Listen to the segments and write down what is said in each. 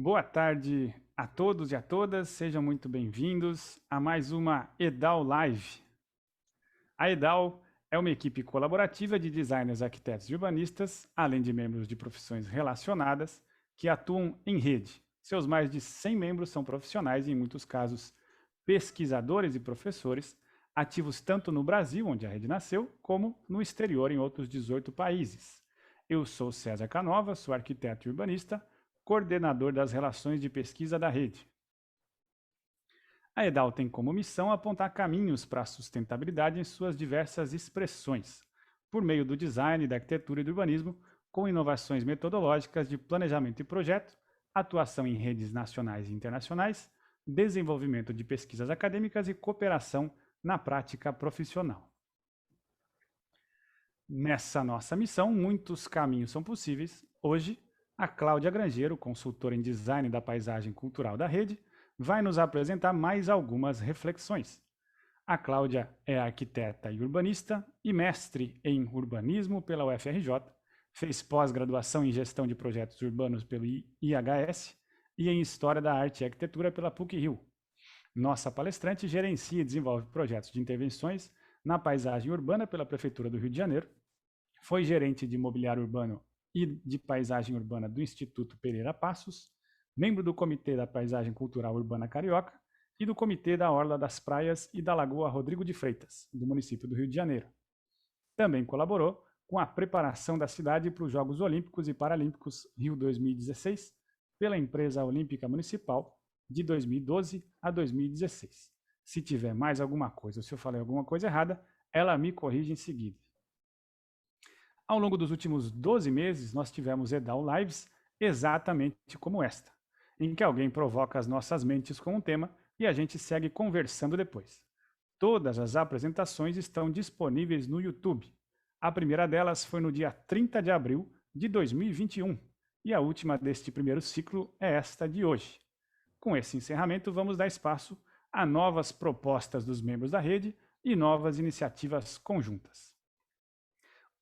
Boa tarde a todos e a todas, sejam muito bem-vindos a mais uma EDAL Live. A EDAL é uma equipe colaborativa de designers, arquitetos e urbanistas, além de membros de profissões relacionadas, que atuam em rede. Seus mais de 100 membros são profissionais e, em muitos casos, pesquisadores e professores, ativos tanto no Brasil, onde a rede nasceu, como no exterior, em outros 18 países. Eu sou César Canova, sou arquiteto e urbanista, coordenador das relações de pesquisa da rede. A EDAL tem como missão apontar caminhos para a sustentabilidade em suas diversas expressões, por meio do design, da arquitetura e do urbanismo, com inovações metodológicas de planejamento e projeto, atuação em redes nacionais e internacionais, desenvolvimento de pesquisas acadêmicas e cooperação na prática profissional. Nessa nossa missão, muitos caminhos são possíveis. Hoje, a Cláudia Grangeiro, consultora em design da paisagem cultural da rede, vai nos apresentar mais algumas reflexões. A Cláudia é arquiteta e urbanista e mestre em urbanismo pela UFRJ, fez pós-graduação em gestão de projetos urbanos pelo IHS e em história da arte e arquitetura pela PUC-Rio. Nossa palestrante gerencia e desenvolve projetos de intervenções na paisagem urbana pela Prefeitura do Rio de Janeiro, foi gerente de imobiliário urbano e de paisagem urbana do Instituto Pereira Passos, membro do Comitê da Paisagem Cultural Urbana Carioca e do Comitê da Orla das Praias e da Lagoa Rodrigo de Freitas, do município do Rio de Janeiro. Também colaborou com a preparação da cidade para os Jogos Olímpicos e Paralímpicos Rio 2016 pela Empresa Olímpica Municipal de 2012 a 2016. Se tiver mais alguma coisa ou se eu falei alguma coisa errada, ela me corrige em seguida. Ao longo dos últimos 12 meses, nós tivemos EDAL Lives exatamente como esta, em que alguém provoca as nossas mentes com um tema e a gente segue conversando depois. Todas as apresentações estão disponíveis no YouTube. A primeira delas foi no dia 30 de abril de 2021 e a última deste primeiro ciclo é esta de hoje. Com esse encerramento, vamos dar espaço a novas propostas dos membros da rede e novas iniciativas conjuntas.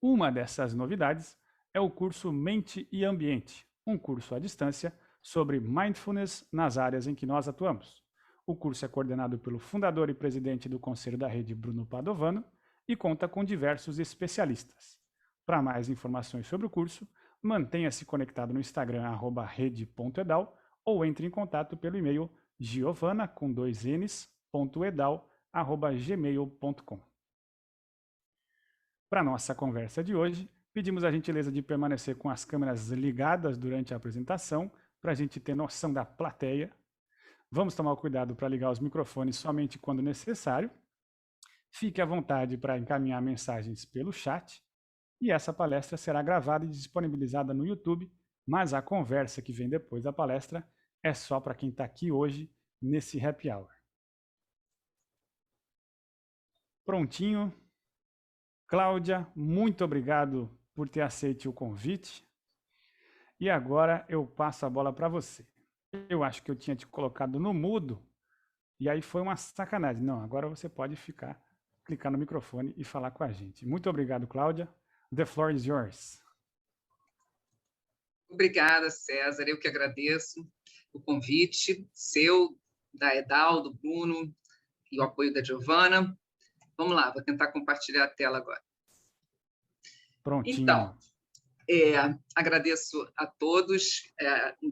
Uma dessas novidades é o curso Mente e Ambiente, um curso à distância sobre mindfulness nas áreas em que nós atuamos. O curso é coordenado pelo fundador e presidente do Conselho da Rede, Bruno Padovano, e conta com diversos especialistas. Para mais informações sobre o curso, mantenha-se conectado no Instagram @rede.edal ou entre em contato pelo e-mail giovana@gmail.com. Para nossa conversa de hoje, pedimos a gentileza de permanecer com as câmeras ligadas durante a apresentação, para a gente ter noção da plateia. Vamos tomar o cuidado para ligar os microfones somente quando necessário. Fique à vontade para encaminhar mensagens pelo chat. E essa palestra será gravada e disponibilizada no YouTube, mas a conversa que vem depois da palestra é só para quem está aqui hoje nesse happy hour. Prontinho. Cláudia, muito obrigado por ter aceito o convite. E agora eu passo a bola para você. Eu acho que eu tinha te colocado no mudo, e aí foi uma sacanagem. Não, agora você pode clicar no microfone e falar com a gente. Muito obrigado, Cláudia. The floor is yours. Obrigada, César. Eu que agradeço o convite seu, da EDAL, do Bruno, e o apoio da Giovana. Vamos lá, vou tentar compartilhar a tela agora. Prontinho. Então, agradeço a todos,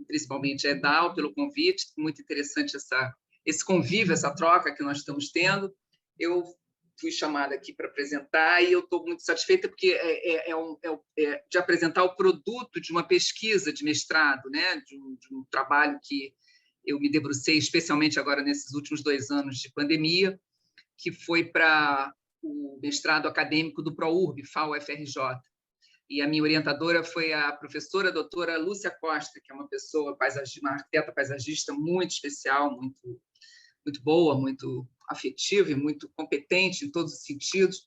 principalmente a EDAL, pelo convite. Muito interessante esse convívio, essa troca que nós estamos tendo. Eu fui chamada aqui para apresentar e eu estou muito satisfeita porque de apresentar o produto de uma pesquisa de mestrado, né? de um trabalho que eu me debrucei especialmente agora nesses últimos 2 anos de pandemia, que foi para o mestrado acadêmico do ProURB, FAO-UFRJ. E a minha orientadora foi a professora doutora Lúcia Costa, que é uma pessoa, uma arquiteta paisagista muito especial, muito, muito boa, muito afetiva e muito competente em todos os sentidos.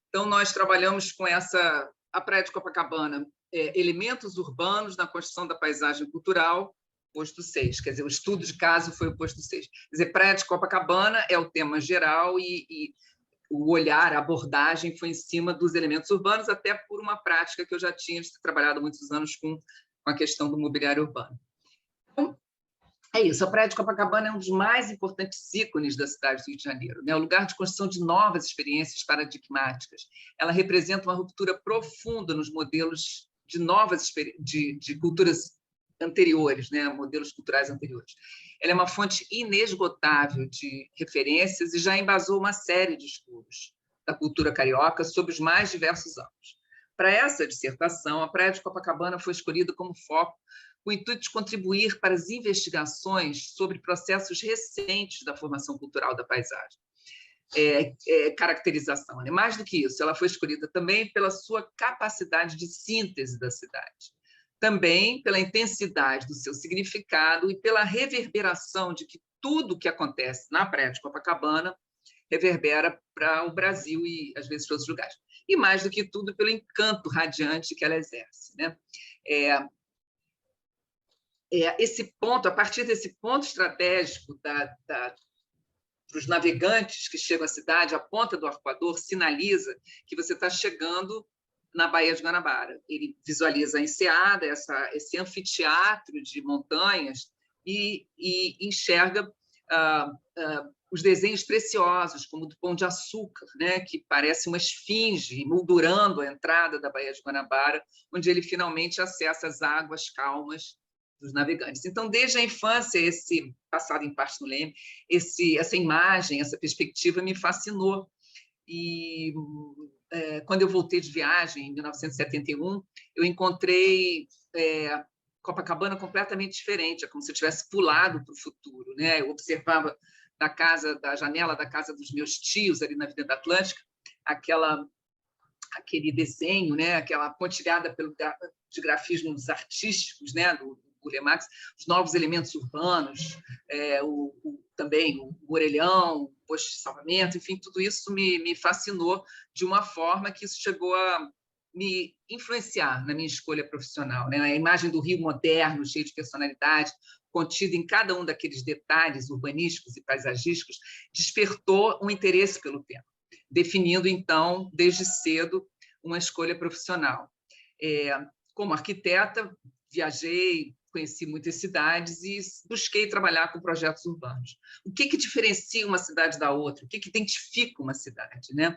Então, nós trabalhamos com a Praia de Copacabana, elementos urbanos na construção da paisagem cultural, posto 6. Quer dizer, o estudo de caso foi o posto 6. Quer dizer, Praia de Copacabana é o tema geral e o olhar, a abordagem foi em cima dos elementos urbanos, até por uma prática que eu já tinha trabalhado muitos anos com a questão do mobiliário urbano. Então, É isso, a Praia de Copacabana é um dos mais importantes ícones da cidade do Rio de Janeiro, né? O lugar de construção de novas experiências paradigmáticas. Ela representa uma ruptura profunda nos modelos de novas de culturas anteriores, né? Modelos culturais anteriores. Ela é uma fonte inesgotável de referências e já embasou uma série de estudos da cultura carioca sob os mais diversos âmbitos. Para essa dissertação, a Praia de Copacabana foi escolhida como foco com o intuito de contribuir para as investigações sobre processos recentes da formação cultural da paisagem. Caracterização. Né? Mais do que isso, ela foi escolhida também pela sua capacidade de síntese da cidade, também pela intensidade do seu significado e pela reverberação de que tudo o que acontece na Praia de Copacabana reverbera para o Brasil e, às vezes, para outros lugares. E, mais do que tudo, pelo encanto radiante que ela exerce. Né? Esse ponto, a partir desse ponto estratégico para os navegantes que chegam à cidade, a ponta do arcoador sinaliza que você está chegando na Baía de Guanabara. Ele visualiza a enseada, esse anfiteatro de montanhas, e enxerga os desenhos preciosos, como o do Pão de Açúcar, né, que parece uma esfinge moldurando a entrada da Baía de Guanabara, onde ele finalmente acessa as águas calmas dos navegantes. Então, desde a infância, esse passado em parte no Leme, essa imagem, essa perspectiva me fascinou. E quando eu voltei de viagem, em 1971, eu encontrei Copacabana completamente diferente, é como se eu tivesse pulado para o futuro. Né? Eu observava da janela da casa dos meus tios, ali na Avenida Atlântica, aquele desenho, né? Aquela pontilhada de grafismos artísticos, né? do Burle Marx, os novos elementos urbanos, também o orelhão, o posto de salvamento, enfim, tudo isso me fascinou de uma forma que isso chegou a me influenciar na minha escolha profissional. Né? A imagem do Rio moderno, cheio de personalidade, contida em cada um daqueles detalhes urbanísticos e paisagísticos, despertou um interesse pelo tema, definindo, então, desde cedo, uma escolha profissional. Como arquiteta, viajei, conheci muitas cidades e busquei trabalhar com projetos urbanos. O que diferencia uma cidade da outra? O que identifica uma cidade? Né?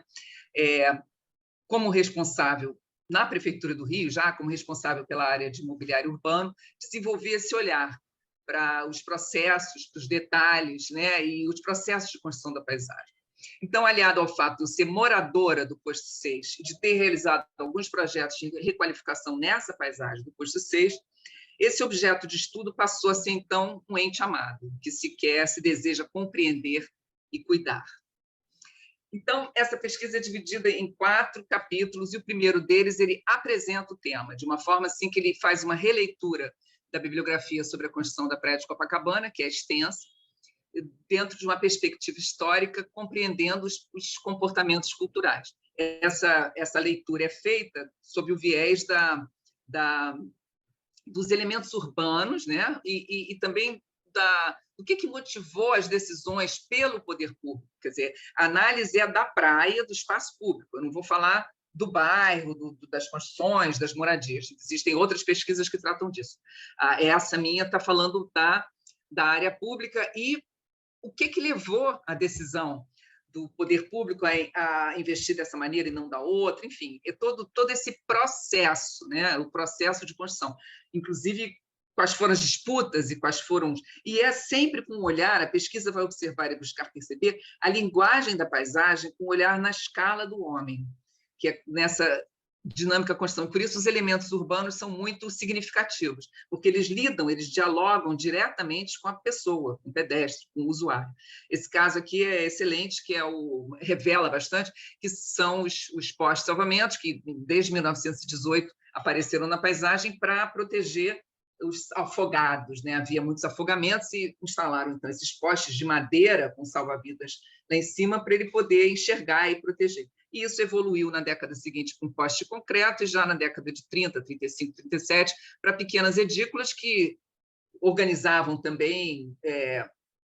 Como responsável na Prefeitura do Rio, já como responsável pela área de mobiliário urbano, desenvolvi esse olhar para os processos, para os detalhes, né? E os processos de construção da paisagem. Então, aliado ao fato de eu ser moradora do Posto 6 e de ter realizado alguns projetos de requalificação nessa paisagem do Posto 6, esse objeto de estudo passou a ser, então, um ente amado, que se deseja compreender e cuidar. Então, essa pesquisa é dividida em 4 capítulos, e o primeiro deles ele apresenta o tema, de uma forma assim que ele faz uma releitura da bibliografia sobre a construção da Praia de Copacabana, que é extensa, dentro de uma perspectiva histórica, compreendendo os comportamentos culturais. Essa leitura é feita sob o viés dos elementos urbanos, né? e também do que motivou as decisões pelo poder público. Quer dizer, a análise é da praia, do espaço público. Eu não vou falar do bairro, das construções, das moradias. Existem outras pesquisas que tratam disso. Essa minha está falando da área pública e o que levou a decisão do poder público a investir dessa maneira e não da outra, enfim, é todo esse processo, né? O processo de construção. Inclusive, quais foram as disputas e quais foram... E é sempre com um olhar, a pesquisa vai observar e buscar perceber a linguagem da paisagem com um olhar na escala do homem, que é nessa dinâmica construção. Por isso, os elementos urbanos são muito significativos, porque eles dialogam diretamente com a pessoa, com o pedestre, com o usuário. Esse caso aqui é excelente, que revela bastante, que são os postos de salvamento, que desde 1918 apareceram na paisagem para proteger os afogados, né? Havia muitos afogamentos e instalaram então esses postes de madeira com salva-vidas lá em cima para ele poder enxergar e proteger. E isso evoluiu na década seguinte com poste de concreto e já na década de 30, 35, 37 para pequenas edículas que organizavam também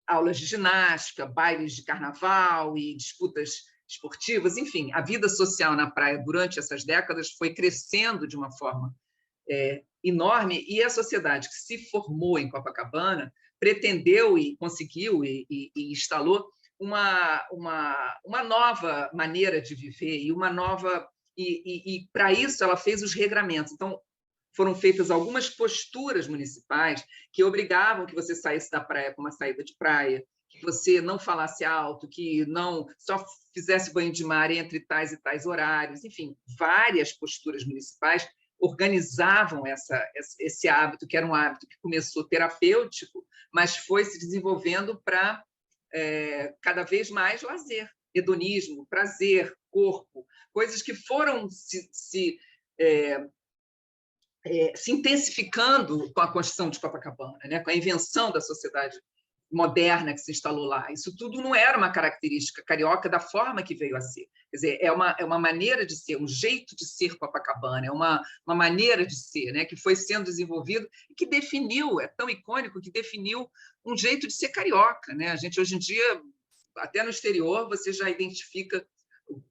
aulas de ginástica, bailes de carnaval e disputas esportivas, enfim, a vida social na praia durante essas décadas foi crescendo de uma forma enorme, e a sociedade que se formou em Copacabana pretendeu e conseguiu e instalou uma nova maneira de viver e uma nova... E para isso, ela fez os regramentos. Então, foram feitas algumas posturas municipais que obrigavam que você saísse da praia com uma saída de praia, que você não falasse alto, que não só fizesse banho de mar entre tais e tais horários. Enfim, várias posturas municipais organizavam esse hábito, que era um hábito que começou terapêutico, mas foi se desenvolvendo para cada vez mais lazer, hedonismo, prazer, corpo, coisas que foram se intensificando com a construção de Copacabana, né? Com a invenção da sociedade moderna que se instalou lá. Isso tudo não era uma característica carioca da forma que veio a ser. Quer dizer, é uma maneira de ser, um jeito de ser Copacabana, é uma maneira de ser, né? Que foi sendo desenvolvido e que definiu, é tão icônico, que definiu um jeito de ser carioca, né? A gente, hoje em dia, até no exterior, você já identifica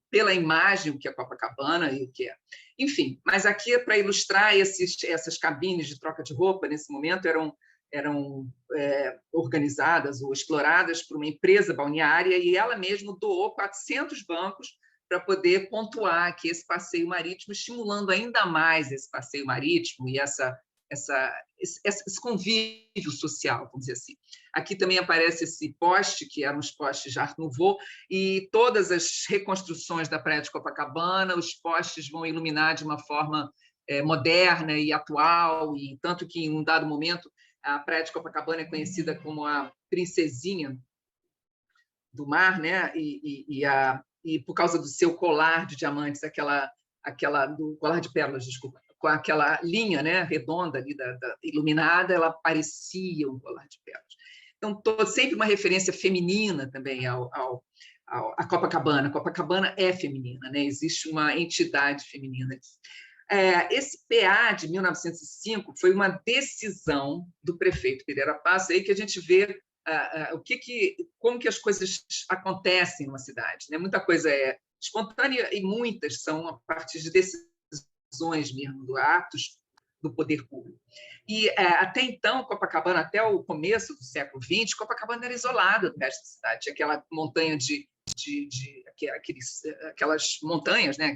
pela imagem o que é Copacabana e o que é. Enfim, mas aqui, para ilustrar, essas cabines de troca de roupa, nesse momento, eram organizadas ou exploradas por uma empresa balneária e ela mesma doou 400 bancos para poder pontuar aqui esse passeio marítimo, estimulando ainda mais esse passeio marítimo e esse convívio social, vamos dizer assim. Aqui também aparece esse poste, que eram os postes de Art Nouveau, e todas as reconstruções da Praia de Copacabana, os postes vão iluminar de uma forma moderna e atual, e tanto que, em um dado momento, a Praia de Copacabana é conhecida como a princesinha do mar, né? E por causa do seu colar de diamantes, do colar de pérolas, desculpa, com aquela linha, né, redonda ali iluminada, ela parecia um colar de pérolas. Então, sempre uma referência feminina também a Copacabana. Copacabana é feminina, né? Existe uma entidade feminina. Esse PA de 1905 foi uma decisão do prefeito Pereira Passos, aí que a gente vê como que as coisas acontecem numa cidade, né? Muita coisa é espontânea e muitas são a partir de decisões mesmo, de atos do poder público. E até então, Copacabana, até o começo do século XX, Copacabana era isolada do resto da cidade. Tinha aquela montanha aquelas montanhas, né?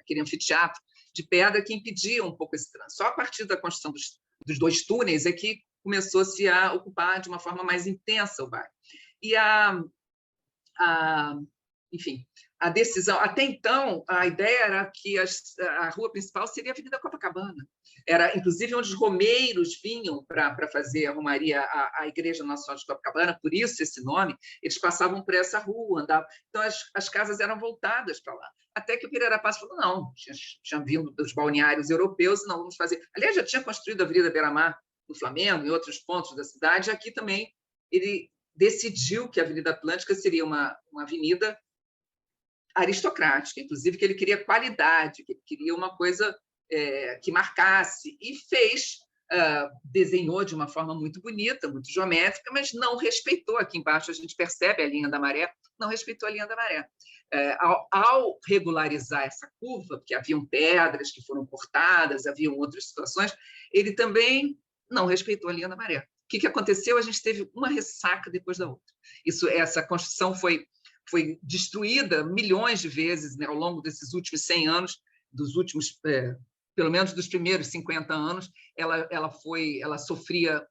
Aquele anfiteatro de pedra que impedia um pouco esse trânsito. Só a partir da construção dos 2 túneis é que começou-se a ocupar de uma forma mais intensa o bairro. E enfim, a decisão... Até então, a ideia era que a rua principal seria a Avenida Copacabana. Era, inclusive, onde os romeiros vinham para fazer a romaria à Igreja Nacional de Copacabana, por isso esse nome, eles passavam por essa rua, andavam. Então, as casas eram voltadas para lá. Até que o Pereira Passos falou, não, tinha vindo dos balneários europeus, não vamos fazer... Aliás, já tinha construído a Avenida Beira-Mar no Flamengo, em outros pontos da cidade, e aqui também ele decidiu que a Avenida Atlântica seria uma avenida aristocrática, inclusive que ele queria qualidade, que ele queria uma coisa que marcasse, e desenhou de uma forma muito bonita, muito geométrica, mas não respeitou. Aqui embaixo a gente percebe a linha da maré, não respeitou a linha da maré. Ao regularizar essa curva, porque haviam pedras que foram cortadas, haviam outras situações, ele também não respeitou a linha da maré. O que aconteceu? A gente teve uma ressaca depois da outra. Essa construção foi destruída milhões de vezes, né, ao longo desses últimos 100 anos, pelo menos dos primeiros 50 anos, ela sofria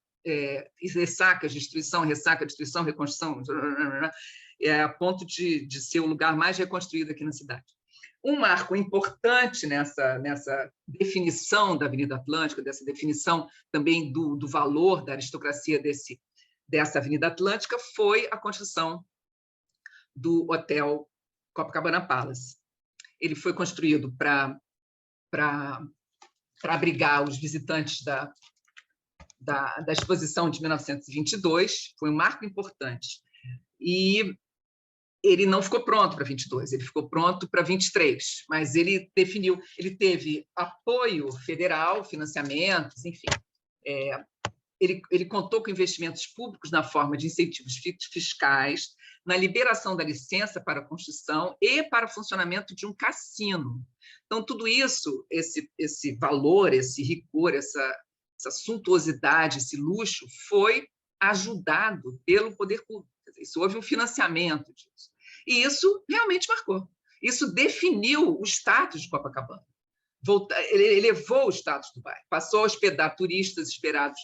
ressacas, destruição, reconstrução, a ponto de ser o lugar mais reconstruído aqui na cidade. Um marco importante nessa definição da Avenida Atlântica, dessa definição também do valor da aristocracia dessa Avenida Atlântica, foi a construção do Hotel Copacabana Palace. Ele foi construído para abrigar os visitantes da exposição de 1922, foi um marco importante. E ele não ficou pronto para 22, ele ficou pronto para 23, mas ele teve apoio federal, financiamentos, enfim. Ele contou com investimentos públicos na forma de incentivos fiscais, na liberação da licença para a construção e para o funcionamento de um cassino. Então, tudo isso, esse valor, esse rigor, essa suntuosidade, esse luxo, foi ajudado pelo poder público. Quer dizer, isso houve um financiamento disso. E isso realmente marcou. Isso definiu o status de Copacabana. Ele elevou o status do bairro, passou a hospedar turistas esperados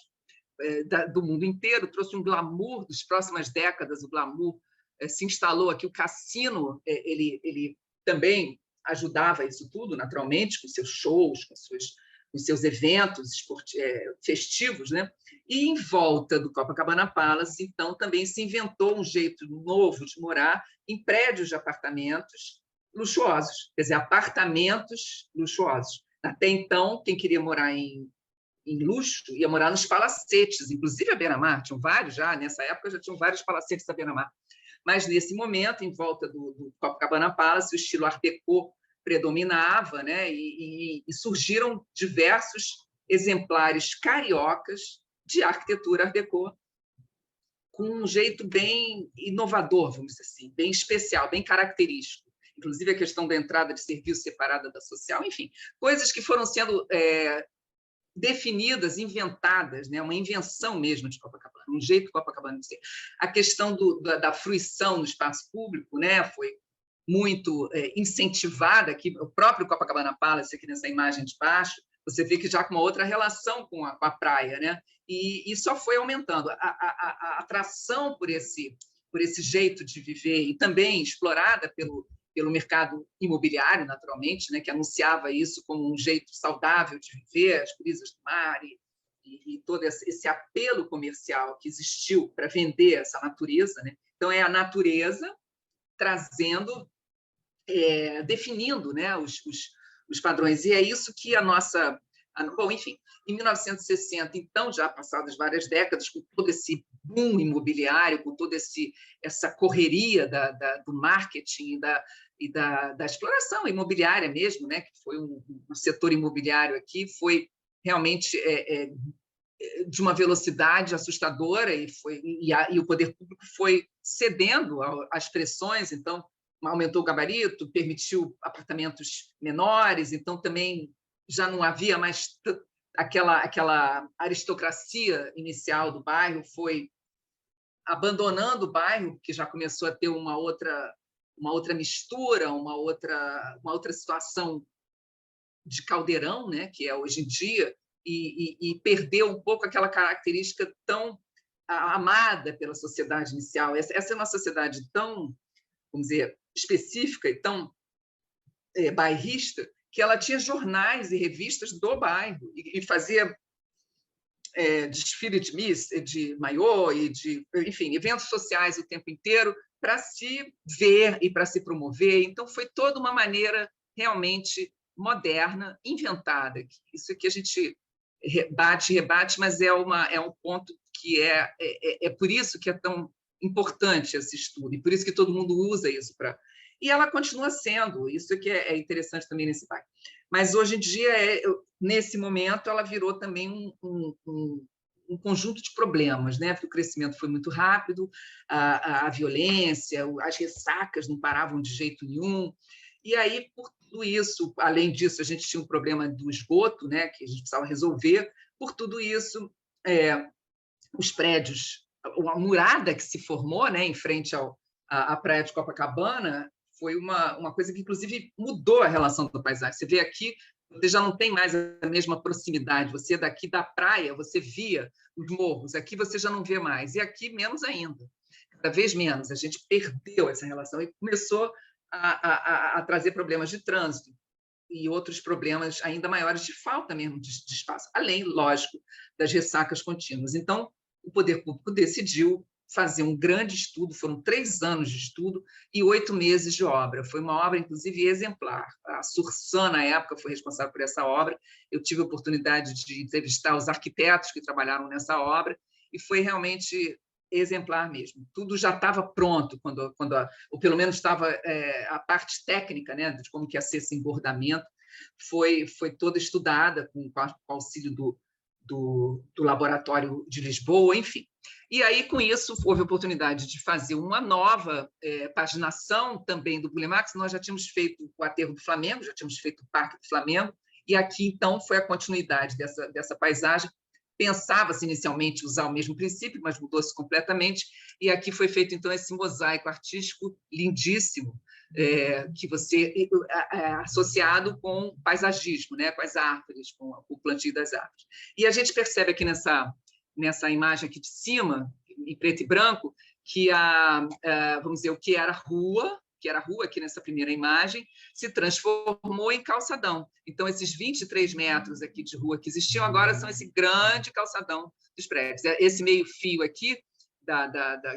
do mundo inteiro, trouxe um glamour das próximas décadas, o glamour se instalou aqui, o cassino, ele também ajudava isso tudo, naturalmente, com seus shows, com seus eventos festivos, né? E em volta do Copacabana Palace, então, também se inventou um jeito novo de morar em prédios de apartamentos luxuosos, quer dizer, apartamentos luxuosos. Até então, quem queria morar em luxo ia morar nos palacetes, inclusive a beira-mar, tinham vários já, nessa época já tinham vários palacetes à beira-mar. Mas, nesse momento, em volta do Copacabana Palace, o estilo Art Deco predominava, né? E surgiram diversos exemplares cariocas de arquitetura Art Deco, com um jeito bem inovador, vamos dizer assim, bem especial, bem característico. Inclusive a questão da entrada de serviço separada da social, enfim, coisas que foram sendo definidas, inventadas, né? Uma invenção mesmo de Copacabana, um jeito Copacabana de ser. A questão da fruição no espaço público, né? Foi muito incentivada aqui, o próprio Copacabana Palace, aqui nessa imagem de baixo, você vê que já com uma outra relação com a praia, né? E só foi aumentando. A atração por esse jeito de viver, e também explorada pelo mercado imobiliário, naturalmente, né, que anunciava isso como um jeito saudável de viver, as brisas do mar e todo esse apelo comercial que existiu para vender essa natureza, né? Então, é a natureza trazendo, definindo, né, os padrões. E é isso que a nossa... Bom, enfim, em 1960, então, já passadas várias décadas, com todo esse boom imobiliário, com toda essa correria do marketing e da exploração imobiliária mesmo, né, que foi um setor imobiliário aqui, foi realmente de uma velocidade assustadora, e o poder público foi cedendo às pressões, então, aumentou o gabarito, permitiu apartamentos menores, então também já não havia mais aquela aristocracia inicial do bairro, foi abandonando o bairro, que já começou a ter uma outra mistura, uma outra situação de caldeirão, né, que é hoje em dia, e perdeu um pouco aquela característica tão amada pela sociedade inicial. Essa é uma sociedade tão, vamos dizer, específica e tão bairrista, que ela tinha jornais e revistas do bairro e fazia desfile de maiô e enfim, eventos sociais o tempo inteiro para se ver e para se promover. Então, foi toda uma maneira realmente moderna, inventada. Isso aqui a gente rebate, mas é um ponto que é por isso que é tão importante esse estudo, e por isso que todo mundo usa isso para... E ela continua sendo, isso que é interessante também nesse bairro. Mas, hoje em dia, nesse momento, ela virou também um conjunto de problemas, né? Porque o crescimento foi muito rápido, a violência, as ressacas não paravam de jeito nenhum. E aí, por tudo isso, além disso, a gente tinha um problema do esgoto, né? Que a gente precisava resolver. Por tudo isso, os prédios, a murada que se formou, né, em frente à praia de Copacabana, foi uma coisa que, inclusive, mudou a relação da paisagem. Você vê aqui, você já não tem mais a mesma proximidade. Você, daqui da praia, você via os morros. Aqui você já não vê mais. E aqui, menos ainda. Cada vez menos. A gente perdeu essa relação e começou a trazer problemas de trânsito e outros problemas ainda maiores de falta mesmo de espaço, além, lógico, das ressacas contínuas. Então, o poder público decidiu fazer um grande estudo, foram 3 anos de estudo e 8 meses de obra. Foi uma obra, inclusive, exemplar. A Sursan, na época, foi responsável por essa obra. Eu tive a oportunidade de entrevistar os arquitetos que trabalharam nessa obra e foi realmente exemplar mesmo. Tudo já estava pronto, ou pelo menos estava a parte técnica, né, de como que ia ser esse engordamento, foi toda estudada com o auxílio do laboratório de Lisboa, enfim. E aí, com isso, houve a oportunidade de fazer uma nova paginação também do Bullemax. Nós já tínhamos feito o Aterro do Flamengo, já tínhamos feito o Parque do Flamengo, e aqui, então, foi a continuidade dessa paisagem, Pensava-se inicialmente usar o mesmo princípio, mas mudou-se completamente, e aqui foi feito, então, esse mosaico artístico lindíssimo, que você associado com paisagismo, né, com as árvores, com o plantio das árvores. E a gente percebe aqui nessa imagem aqui de cima, em preto e branco, que vamos dizer, o que era rua aqui nessa primeira imagem, se transformou em calçadão. Então, esses 23 metros aqui de rua que existiam agora são esse grande calçadão dos prédios. Esse meio fio aqui,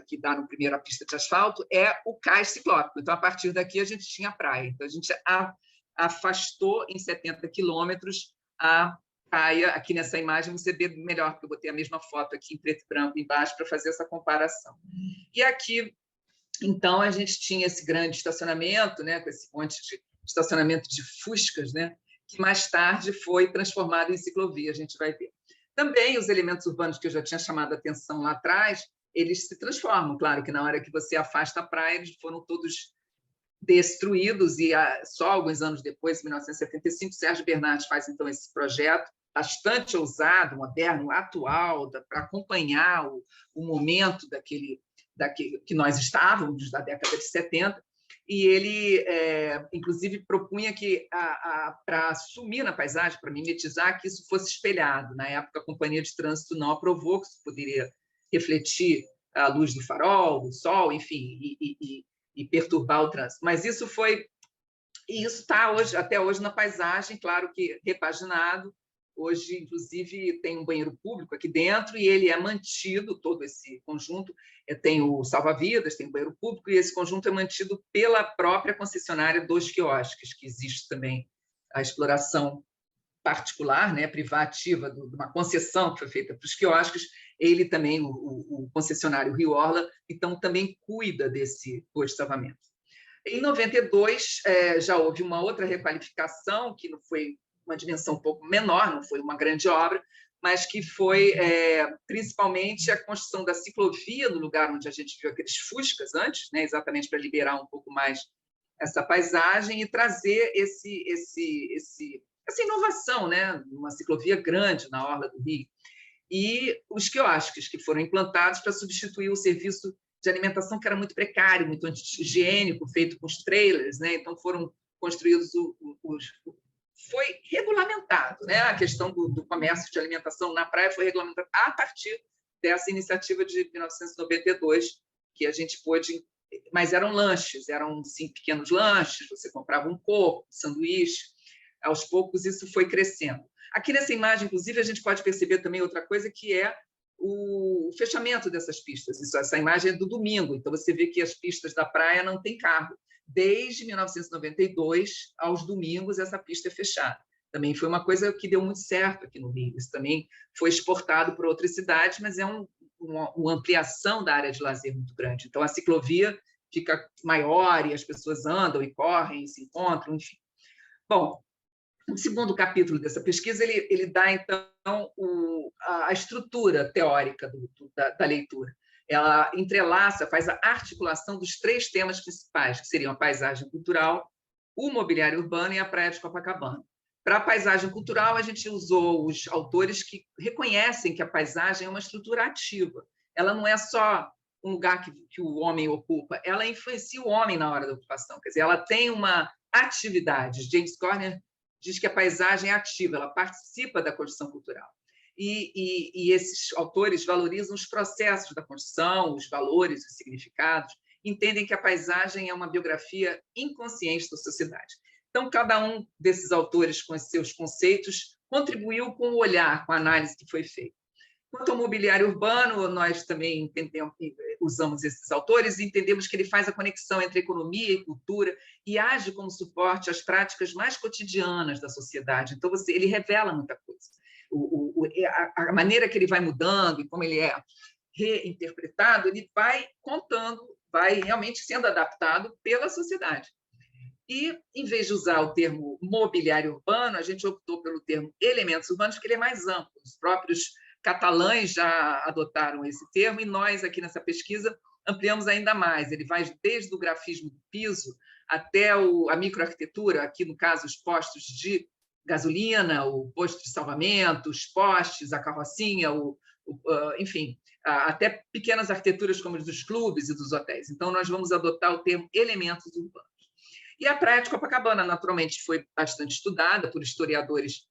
que dá no primeiro a pista de asfalto, é o cais ciclópico. Então, a partir daqui, a gente tinha praia. Então, a gente afastou em 70 quilômetros a praia. Aqui nessa imagem você vê melhor, porque eu botei a mesma foto aqui em preto e branco embaixo para fazer essa comparação. E aqui, então, a gente tinha esse grande estacionamento, né, com esse monte de estacionamento de fuscas, né, que mais tarde foi transformado em ciclovia, a gente vai ver. Também os elementos urbanos que eu já tinha chamado a atenção lá atrás, eles se transformam. Claro que na hora que você afasta a praia, eles foram todos destruídos, e só alguns anos depois, em 1975, Sérgio Bernardes faz, então, esse projeto bastante ousado, moderno, atual, para acompanhar o momento daquele que nós estávamos, da década de 70, e ele, inclusive, propunha que, para sumir na paisagem, para mimetizar, que isso fosse espelhado. Na época, a Companhia de Trânsito não aprovou, que isso poderia refletir a luz do farol, do sol, enfim, e perturbar o trânsito. Mas isso está até hoje na paisagem, claro que repaginado. Hoje, inclusive, tem um banheiro público aqui dentro e ele é mantido, todo esse conjunto. Tem o salva-vidas, tem o banheiro público, e esse conjunto é mantido pela própria concessionária dos quiosques, que existe também a exploração particular, né, privativa, de uma concessão que foi feita para os quiosques. Ele também, o concessionário Rio Orla, então também cuida desse posto de salvamento. Em 92, já houve uma outra requalificação, que não foi uma dimensão um pouco menor, não foi uma grande obra, mas que foi principalmente a construção da ciclovia no lugar onde a gente viu aqueles fuscas antes, né, exatamente para liberar um pouco mais essa paisagem e trazer essa inovação, né, uma ciclovia grande na orla do Rio. E os quiosques, que foram implantados para substituir o serviço de alimentação, que era muito precário, muito anti-higiênico, feito com os trailers, né? Então, foram construídos foi regulamentado, né? A questão do comércio de alimentação na praia foi regulamentada a partir dessa iniciativa de 1992, que a gente pôde... Mas eram lanches, eram, sim, pequenos lanches, você comprava um coco, um sanduíche. Aos poucos, isso foi crescendo. Aqui nessa imagem, inclusive, a gente pode perceber também outra coisa, que é o fechamento dessas pistas. Essa imagem é do domingo, então você vê que as pistas da praia não têm carro. Desde 1992, aos domingos, essa pista é fechada. Também foi uma coisa que deu muito certo aqui no Rio. Isso também foi exportado para outras cidades, mas é uma ampliação da área de lazer muito grande. Então, a ciclovia fica maior e as pessoas andam e correm, e se encontram, enfim. Bom, o segundo capítulo dessa pesquisa, ele dá, então, a estrutura teórica da leitura. Ela entrelaça, faz a articulação dos 3 temas principais, que seriam a paisagem cultural, o mobiliário urbano e a praia de Copacabana. Para a paisagem cultural, a gente usou os autores que reconhecem que a paisagem é uma estrutura ativa. Ela não é só um lugar que o homem ocupa, ela influencia o homem na hora da ocupação. Quer dizer, ela tem uma atividade. James Corner diz que a paisagem é ativa, ela participa da construção cultural. E esses autores valorizam os processos da construção, os valores, os significados, entendem que a paisagem é uma biografia inconsciente da sociedade. Então, cada um desses autores, com os seus conceitos, contribuiu com o olhar, com a análise que foi feita. Quanto ao mobiliário urbano, nós também usamos esses autores e entendemos que ele faz a conexão entre economia e cultura e age como suporte às práticas mais cotidianas da sociedade. Então, ele revela muita coisa. A maneira que ele vai mudando e como ele é reinterpretado, ele vai contando, vai realmente sendo adaptado pela sociedade. E, em vez de usar o termo mobiliário urbano, a gente optou pelo termo elementos urbanos, porque ele é mais amplo. Os próprios catalães já adotaram esse termo, e nós, aqui nessa pesquisa, ampliamos ainda mais. Ele vai desde o grafismo do piso até a microarquitetura, aqui, no caso, os postos de gasolina, o posto de salvamento, os postes, a carrocinha, enfim, até pequenas arquiteturas como as dos clubes e dos hotéis. Então, nós vamos adotar o termo elementos urbanos. E a Praia de Copacabana, naturalmente, foi bastante estudada por historiadores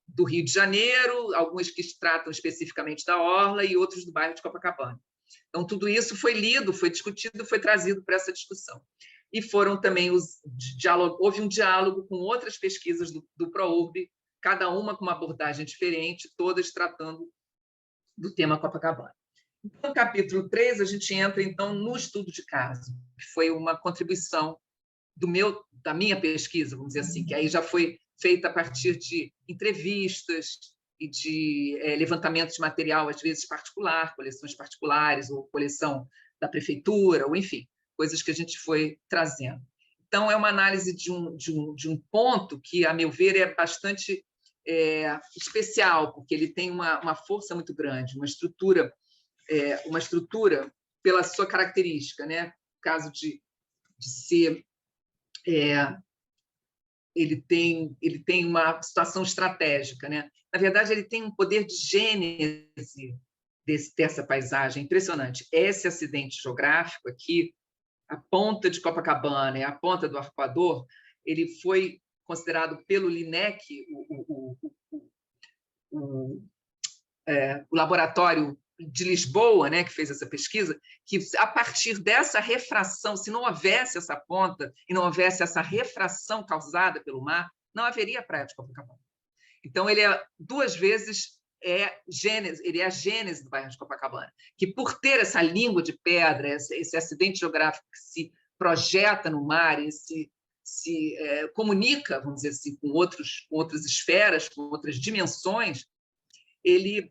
do Rio de Janeiro, alguns que tratam especificamente da Orla e outros do bairro de Copacabana. Então, tudo isso foi lido, foi discutido, foi trazido para essa discussão. E foram também houve um diálogo com outras pesquisas do ProURB, cada uma com uma abordagem diferente, todas tratando do tema Copacabana. No capítulo 3, a gente entra, então, no estudo de caso, que foi uma contribuição da minha pesquisa, vamos dizer assim, que aí já foi feita a partir de entrevistas e de levantamento de material, às vezes particular, coleções particulares, ou coleção da prefeitura, ou enfim, coisas que a gente foi trazendo. Então, é uma análise de um ponto que, a meu ver, é bastante especial, porque ele tem uma força muito grande, uma estrutura pela sua característica, né? No caso de ser... ele tem uma situação estratégica, né? Na verdade, ele tem um poder de gênese dessa paisagem impressionante. Esse acidente geográfico aqui, a ponta de Copacabana e a ponta do Arpoador, ele foi considerado pelo LINEC, o laboratório de Lisboa, né, que fez essa pesquisa, que a partir dessa refração, se não houvesse essa ponta e não houvesse essa refração causada pelo mar, não haveria Praia de Copacabana. Então, ele é duas vezes ele é a gênese do bairro de Copacabana, que por ter essa língua de pedra, esse acidente geográfico que se projeta no mar e se comunica, vamos dizer assim, com outras esferas, com outras dimensões, ele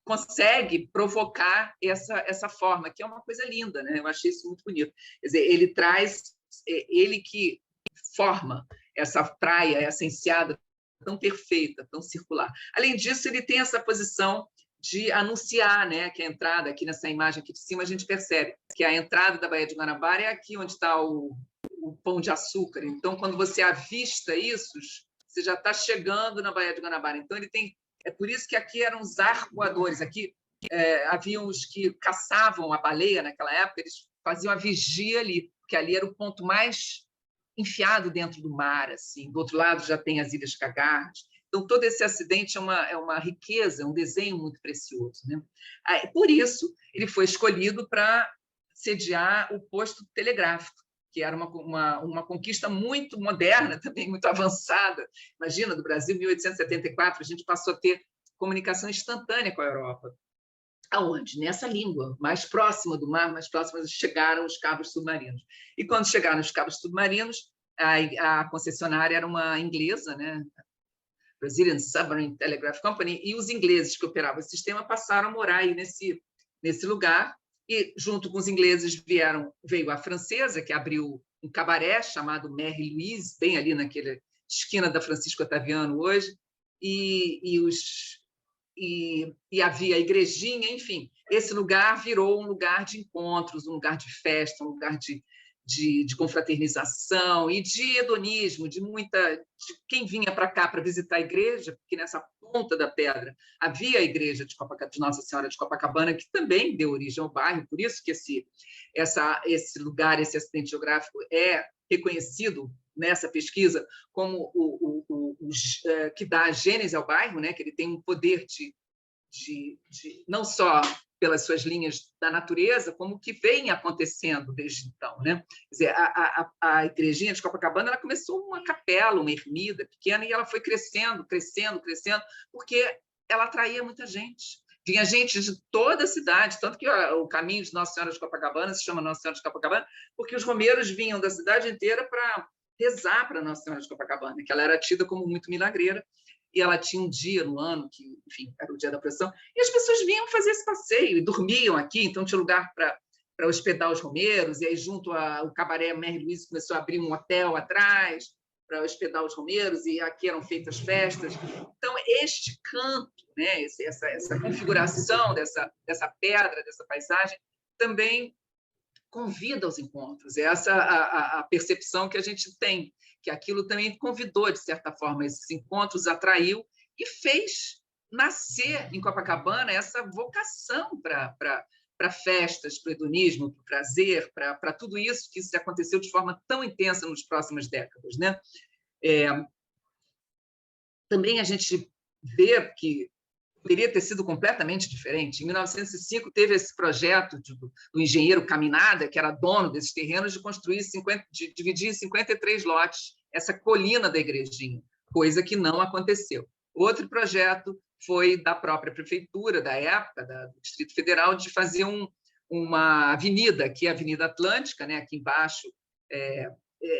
consegue provocar essa forma, que é uma coisa linda, né? Eu achei isso muito bonito. Quer dizer, ele que forma essa praia, essa enseada tão perfeita, tão circular. Além disso, ele tem essa posição de anunciar, né, que a entrada, aqui nessa imagem aqui de cima, a gente percebe que a entrada da Baía de Guanabara é aqui onde está o Pão de Açúcar. Então, quando você avista isso, você já está chegando na Baía de Guanabara. Então, ele tem... É por isso que aqui eram os arpoadores. Aqui haviam os que caçavam a baleia naquela época, eles faziam a vigia ali, porque ali era o ponto mais enfiado dentro do mar. Assim. Do outro lado já tem as Ilhas Cagarras. Então, todo esse acidente é uma riqueza, é um desenho muito precioso. Né? Por isso, ele foi escolhido para sediar o posto telegráfico, que era uma conquista muito moderna, também muito avançada. Imagina, do Brasil, em 1874, a gente passou a ter comunicação instantânea com a Europa. Aonde? Nessa língua, mais próxima do mar, mais próxima, chegaram os cabos submarinos. E quando chegaram os cabos submarinos, a concessionária era uma inglesa, né? Brazilian Submarine Telegraph Company, e os ingleses que operavam esse sistema passaram a morar aí nesse lugar, e junto com os ingleses veio a francesa, que abriu um cabaré chamado Mary Louise, bem ali naquela esquina da Francisco Otaviano hoje, e havia a igrejinha, enfim, esse lugar virou um lugar de encontros, um lugar de festa, um lugar de confraternização e de hedonismo, de quem vinha para cá para visitar a igreja, porque nessa ponta da pedra havia a igreja de Nossa Senhora de Copacabana, que também deu origem ao bairro, por isso que esse lugar, esse acidente geográfico é reconhecido nessa pesquisa como que dá a gênese ao bairro, né? Que ele tem um poder de não só pelas suas linhas da natureza, como que vem acontecendo desde então, né? Quer dizer, a igrejinha de Copacabana, ela começou uma capela, uma ermida pequena, e ela foi crescendo, crescendo, crescendo, porque ela atraía muita gente. Vinha gente de toda a cidade, tanto que o caminho de Nossa Senhora de Copacabana se chama Nossa Senhora de Copacabana, porque os romeiros vinham da cidade inteira para rezar para Nossa Senhora de Copacabana, que ela era tida como muito milagreira, e ela tinha um dia no ano, que, enfim, era o dia da procissão, e as pessoas vinham fazer esse passeio, e dormiam aqui, então tinha lugar para hospedar os romeiros, e aí junto ao cabaré Mary Louise começou a abrir um hotel atrás para hospedar os romeiros, e aqui eram feitas festas. Então, este canto, né, essa configuração dessa pedra, dessa paisagem, também convida aos encontros. Essa é a percepção que a gente tem, que aquilo também convidou, de certa forma, esses encontros, atraiu e fez nascer em Copacabana essa vocação para festas, para o hedonismo, para o prazer, para tudo isso que se aconteceu de forma tão intensa nas próximas décadas, né? Também a gente vê que poderia ter sido completamente diferente. Em 1905, teve esse projeto do engenheiro Caminada, que era dono desses terrenos, de construir de dividir em 53 lotes essa colina da Igrejinha, coisa que não aconteceu. Outro projeto foi da própria prefeitura, da época, do Distrito Federal, de fazer uma avenida, que é a Avenida Atlântica, né? Aqui embaixo,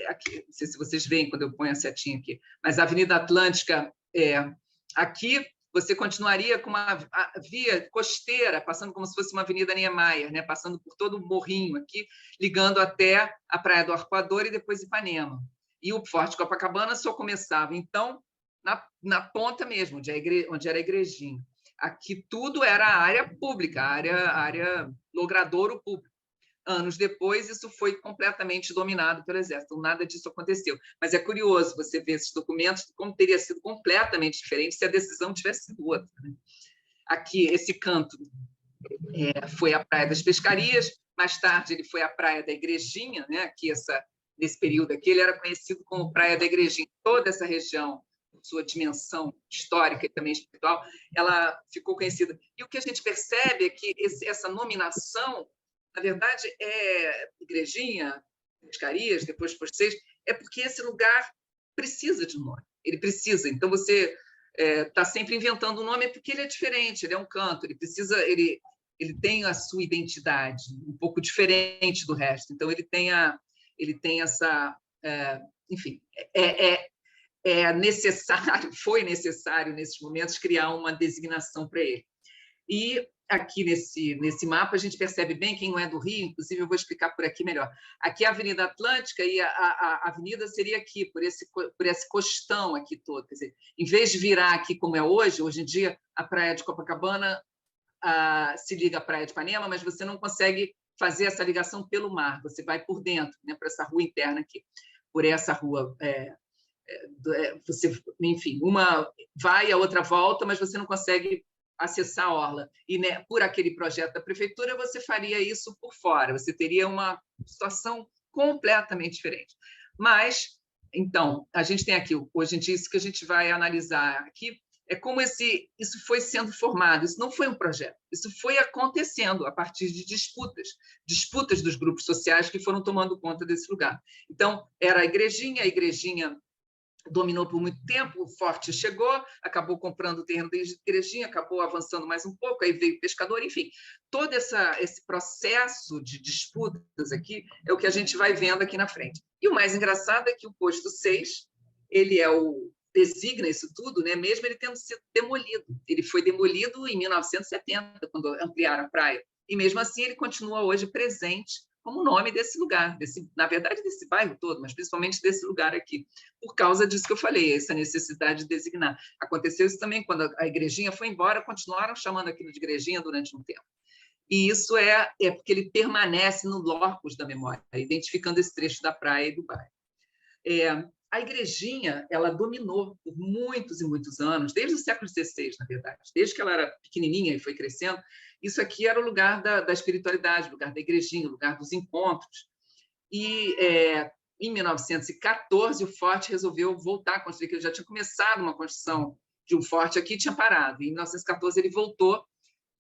aqui, não sei se vocês veem quando eu ponho a setinha aqui, mas a Avenida Atlântica, aqui, você continuaria com uma via costeira, passando como se fosse uma Avenida Niemeyer, né? Passando por todo o morrinho aqui, ligando até a Praia do Arpoador e depois Ipanema. E o Forte Copacabana só começava, então, na ponta mesmo, onde era a Igrejinha. Aqui tudo era área pública, área logradouro público. Anos depois, isso foi completamente dominado pelo Exército. Nada disso aconteceu. Mas é curioso você ver esses documentos, como teria sido completamente diferente se a decisão tivesse sido outra, né? Aqui, esse canto foi a Praia das Pescarias, mais tarde ele foi a Praia da Igrejinha, né? Aqui, nesse período aqui, ele era conhecido como Praia da Igrejinha. Toda essa região, sua dimensão histórica e também espiritual, ela ficou conhecida. E o que a gente percebe é que essa nominação, na verdade, Igrejinha, Pescarias, depois Porcês, é porque esse lugar precisa de um nome. Ele precisa. Então, você está sempre inventando um nome porque ele é diferente, ele é um canto, ele tem a sua identidade, um pouco diferente do resto. Então, ele tem essa... enfim, foi necessário, nesses momentos, criar uma designação para ele. E aqui nesse mapa a gente percebe bem, quem não é do Rio, inclusive eu vou explicar por aqui melhor. Aqui é a Avenida Atlântica e a avenida seria aqui, por esse costão aqui todo. Quer dizer, em vez de virar aqui como é hoje em dia a Praia de Copacabana se liga à Praia de Ipanema, mas você não consegue fazer essa ligação pelo mar, você vai por dentro, né, por essa rua interna aqui, por essa rua... enfim, uma vai, a outra volta, mas você não consegue acessar a orla. E, né, por aquele projeto da prefeitura, você faria isso por fora, você teria uma situação completamente diferente. Mas, então, a gente tem aqui, hoje em dia, isso que a gente vai analisar aqui, é como isso foi sendo formado. Isso não foi um projeto, isso foi acontecendo a partir de disputas dos grupos sociais que foram tomando conta desse lugar. Então, era a Igrejinha dominou por muito tempo, o Forte chegou, acabou comprando o terreno da Igrejinha, acabou avançando mais um pouco, aí veio o Pescador, enfim. Todo esse processo de disputas aqui é o que a gente vai vendo aqui na frente. E o mais engraçado é que o posto 6, ele designa isso tudo, né? Mesmo ele tendo sido demolido. Ele foi demolido em 1970, quando ampliaram a praia. E mesmo assim ele continua hoje presente como o nome desse lugar, na verdade, desse bairro todo, mas principalmente desse lugar aqui, por causa disso que eu falei, essa necessidade de designar. Aconteceu isso também quando a Igrejinha foi embora, continuaram chamando aquilo de Igrejinha durante um tempo. E isso é porque ele permanece no locus da memória, identificando esse trecho da praia e do bairro. A Igrejinha, ela dominou por muitos e muitos anos, desde o século XVI, na verdade, desde que ela era pequenininha e foi crescendo. Isso aqui era o lugar da espiritualidade, o lugar da Igrejinha, o lugar dos encontros. E, em 1914, o Forte resolveu voltar a construir, que ele já tinha começado uma construção de um forte aqui, tinha parado. E, em 1914, ele voltou,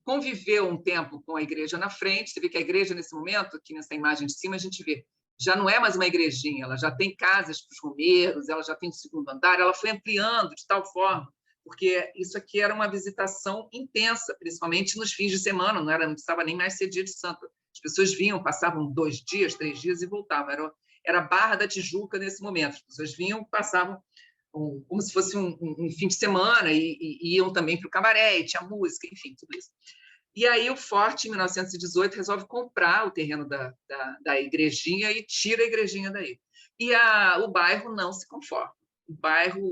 conviveu um tempo com a igreja na frente. Você vê que a igreja, nesse momento, aqui nessa imagem de cima, a gente vê, já não é mais uma igrejinha, ela já tem casas para os romeiros, ela já tem um segundo andar, ela foi ampliando de tal forma, porque isso aqui era uma visitação intensa, principalmente nos fins de semana, não precisava nem mais ser dia de santo. As pessoas vinham, passavam 2 dias, 3 dias e voltavam. Era Barra da Tijuca nesse momento. As pessoas vinham, passavam como se fosse um fim de semana e iam também para o cabaré, e tinha música, enfim, tudo isso. E aí o Forte, em 1918, resolve comprar o terreno da Igrejinha e tira a Igrejinha daí. E o bairro não se conforma.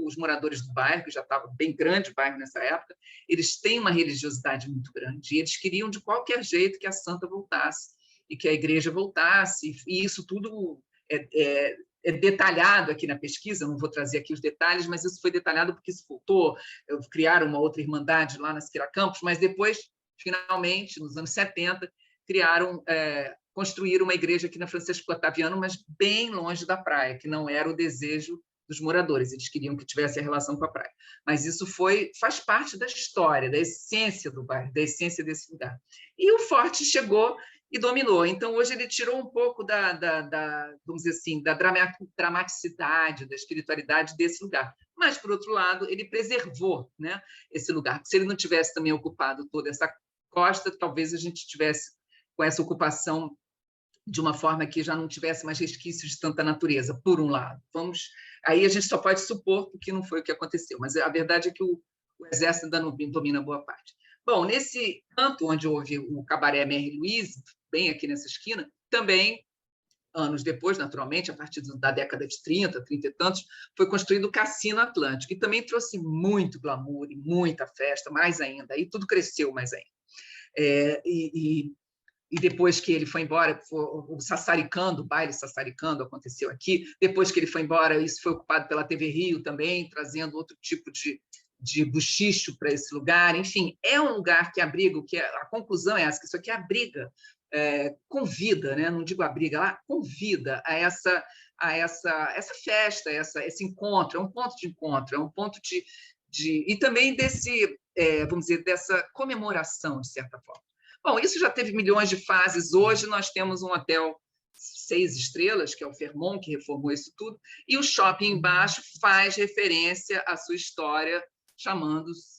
Os moradores do bairro, que já estava bem grande o bairro nessa época, eles têm uma religiosidade muito grande e eles queriam, de qualquer jeito, que a santa voltasse e que a igreja voltasse, e isso tudo é detalhado aqui na pesquisa, não vou trazer aqui os detalhes, mas isso foi detalhado porque isso voltou, criaram uma outra irmandade lá na Siqueira Campos, mas depois, finalmente, nos anos 70, construíram uma igreja aqui na Francisco Otaviano, mas bem longe da praia, que não era o desejo dos moradores, eles queriam que tivesse a relação com a praia. Mas isso faz parte da história, da essência do bairro, da essência desse lugar. E o Forte chegou e dominou. Então, hoje ele tirou um pouco vamos dizer assim, da dramaticidade, da espiritualidade desse lugar. Mas, por outro lado, ele preservou, né, esse lugar. Se ele não tivesse também ocupado toda essa costa, talvez a gente tivesse com essa ocupação de uma forma que já não tivesse mais resquícios de tanta natureza, por um lado. Aí a gente só pode supor que não foi o que aconteceu, mas a verdade é que o Exército ainda não domina boa parte. Bom, nesse canto onde houve o Cabaré Mary Louise, bem aqui nessa esquina, também, anos depois, naturalmente, a partir da década de 30, 30 e tantos, foi construído o Cassino Atlântico, e também trouxe muito glamour e muita festa, mais ainda, aí tudo cresceu mais ainda. E depois que ele foi embora, o Sassaricando, o baile Sassaricando aconteceu aqui. Depois que ele foi embora, isso foi ocupado pela TV Rio também, trazendo outro tipo de buchicho para esse lugar. Enfim, é um lugar que abriga, a conclusão é essa, que isso aqui abriga, convida, né? Não digo abriga, lá convida a essa festa, esse encontro, é um ponto de encontro, é um ponto e também vamos dizer, dessa comemoração, de certa forma. Bom, isso já teve milhões de fases. Hoje nós temos um hotel 6 estrelas, que é o Fairmont, que reformou isso tudo, e o shopping embaixo faz referência à sua história,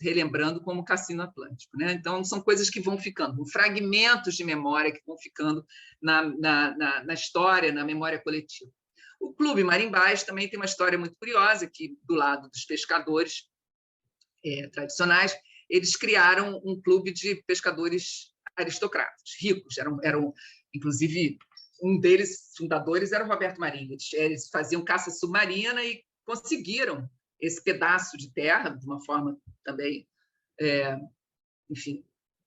relembrando como Cassino Atlântico, né? Então, são coisas que vão ficando, fragmentos de memória que vão ficando na história, na memória coletiva. O Clube Marimbás também tem uma história muito curiosa, que, do lado dos pescadores tradicionais, eles criaram um clube de pescadores aristocratas, ricos. Inclusive, um deles, fundadores, era o Roberto Marinho. Eles faziam caça submarina e conseguiram esse pedaço de terra, de uma forma também, enfim,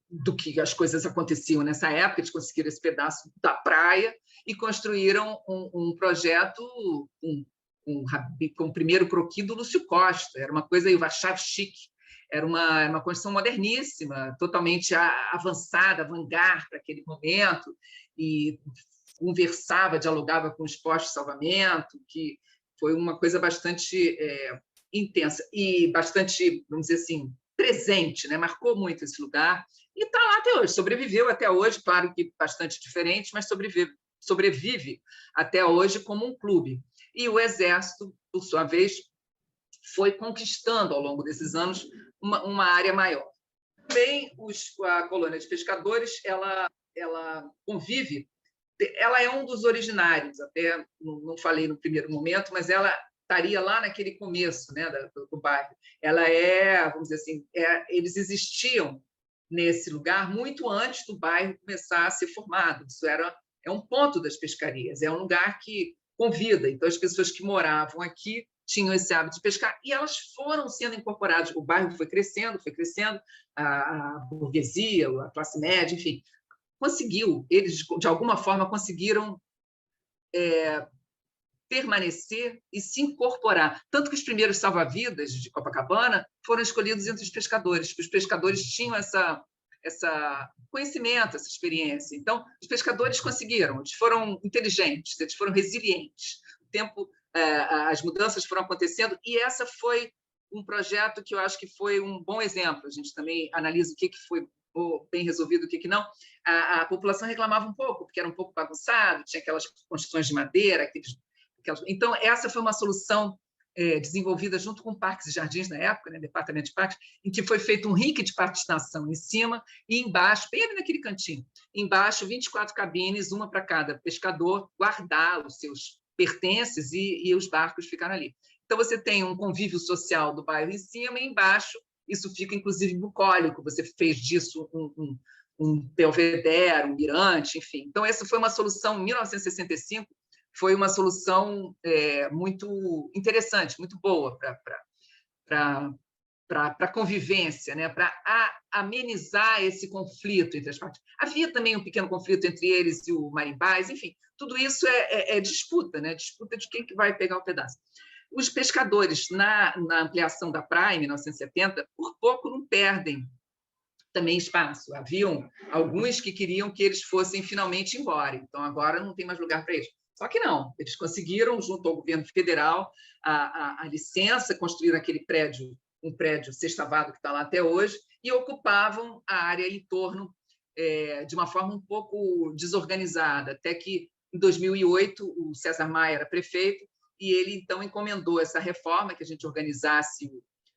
do que as coisas aconteciam nessa época. Eles conseguiram esse pedaço da praia e construíram um projeto com o primeiro croquis do Lúcio Costa. Era uma coisa, eu achava chique. Era uma construção moderníssima, totalmente avançada, avant-garde para aquele momento, e conversava, dialogava com os postos de salvamento, que foi uma coisa bastante intensa e bastante, vamos dizer assim, presente, né? Marcou muito esse lugar e está lá até hoje, sobreviveu até hoje, claro que bastante diferente, mas sobrevive até hoje como um clube. E o Exército, por sua vez, foi conquistando ao longo desses anos uma área maior. Também a colônia de pescadores, ela convive, ela é um dos originários, até não falei no primeiro momento, mas ela estaria lá naquele começo, né, do bairro. Ela vamos dizer assim, eles existiam nesse lugar muito antes do bairro começar a ser formado. Isso é um ponto das pescarias, é um lugar que convida. Então, as pessoas que moravam aqui tinham esse hábito de pescar, e elas foram sendo incorporadas. O bairro foi crescendo, a burguesia, a classe média, enfim, eles, de alguma forma, conseguiram permanecer e se incorporar. Tanto que os primeiros salva-vidas de Copacabana foram escolhidos entre os pescadores, porque os pescadores tinham essa conhecimento, essa experiência. Então, os pescadores conseguiram, eles foram inteligentes, eles foram resilientes. O tempo, as mudanças foram acontecendo, e essa foi um projeto que eu acho que foi um bom exemplo. A gente também analisa o que foi bem resolvido, o que não. A população reclamava um pouco, porque era um pouco bagunçado, tinha aquelas construções de madeira, Então, essa foi uma solução desenvolvida junto com Parques e Jardins, na época, né, Departamento de Parques, em que foi feito um rink de patinação em cima e embaixo, bem ali naquele cantinho, embaixo 24 cabines, uma para cada pescador guardar os seus pertences e os barcos ficaram ali. Então, você tem um convívio social do bairro em cima, e embaixo isso fica, inclusive, bucólico. Você fez disso um belvedere, um mirante, enfim. Então, essa foi uma solução, em 1965, foi uma solução muito interessante, muito boa para para convivência, né? Para amenizar esse conflito entre as partes. Havia também um pequeno conflito entre eles e o Marimbás, enfim, tudo isso é disputa, né? Disputa de quem que vai pegar o pedaço. Os pescadores, na ampliação da praia, em 1970, por pouco não perdem também espaço. Haviam alguns que queriam que eles fossem finalmente embora, então agora não tem mais lugar para eles. Só que não, eles conseguiram, junto ao governo federal, a licença, construíram aquele prédio, um prédio sextavado que está lá até hoje, e ocupavam a área em torno de uma forma um pouco desorganizada, até que, em 2008, o César Maia era prefeito, e ele, então, encomendou essa reforma, que a gente organizasse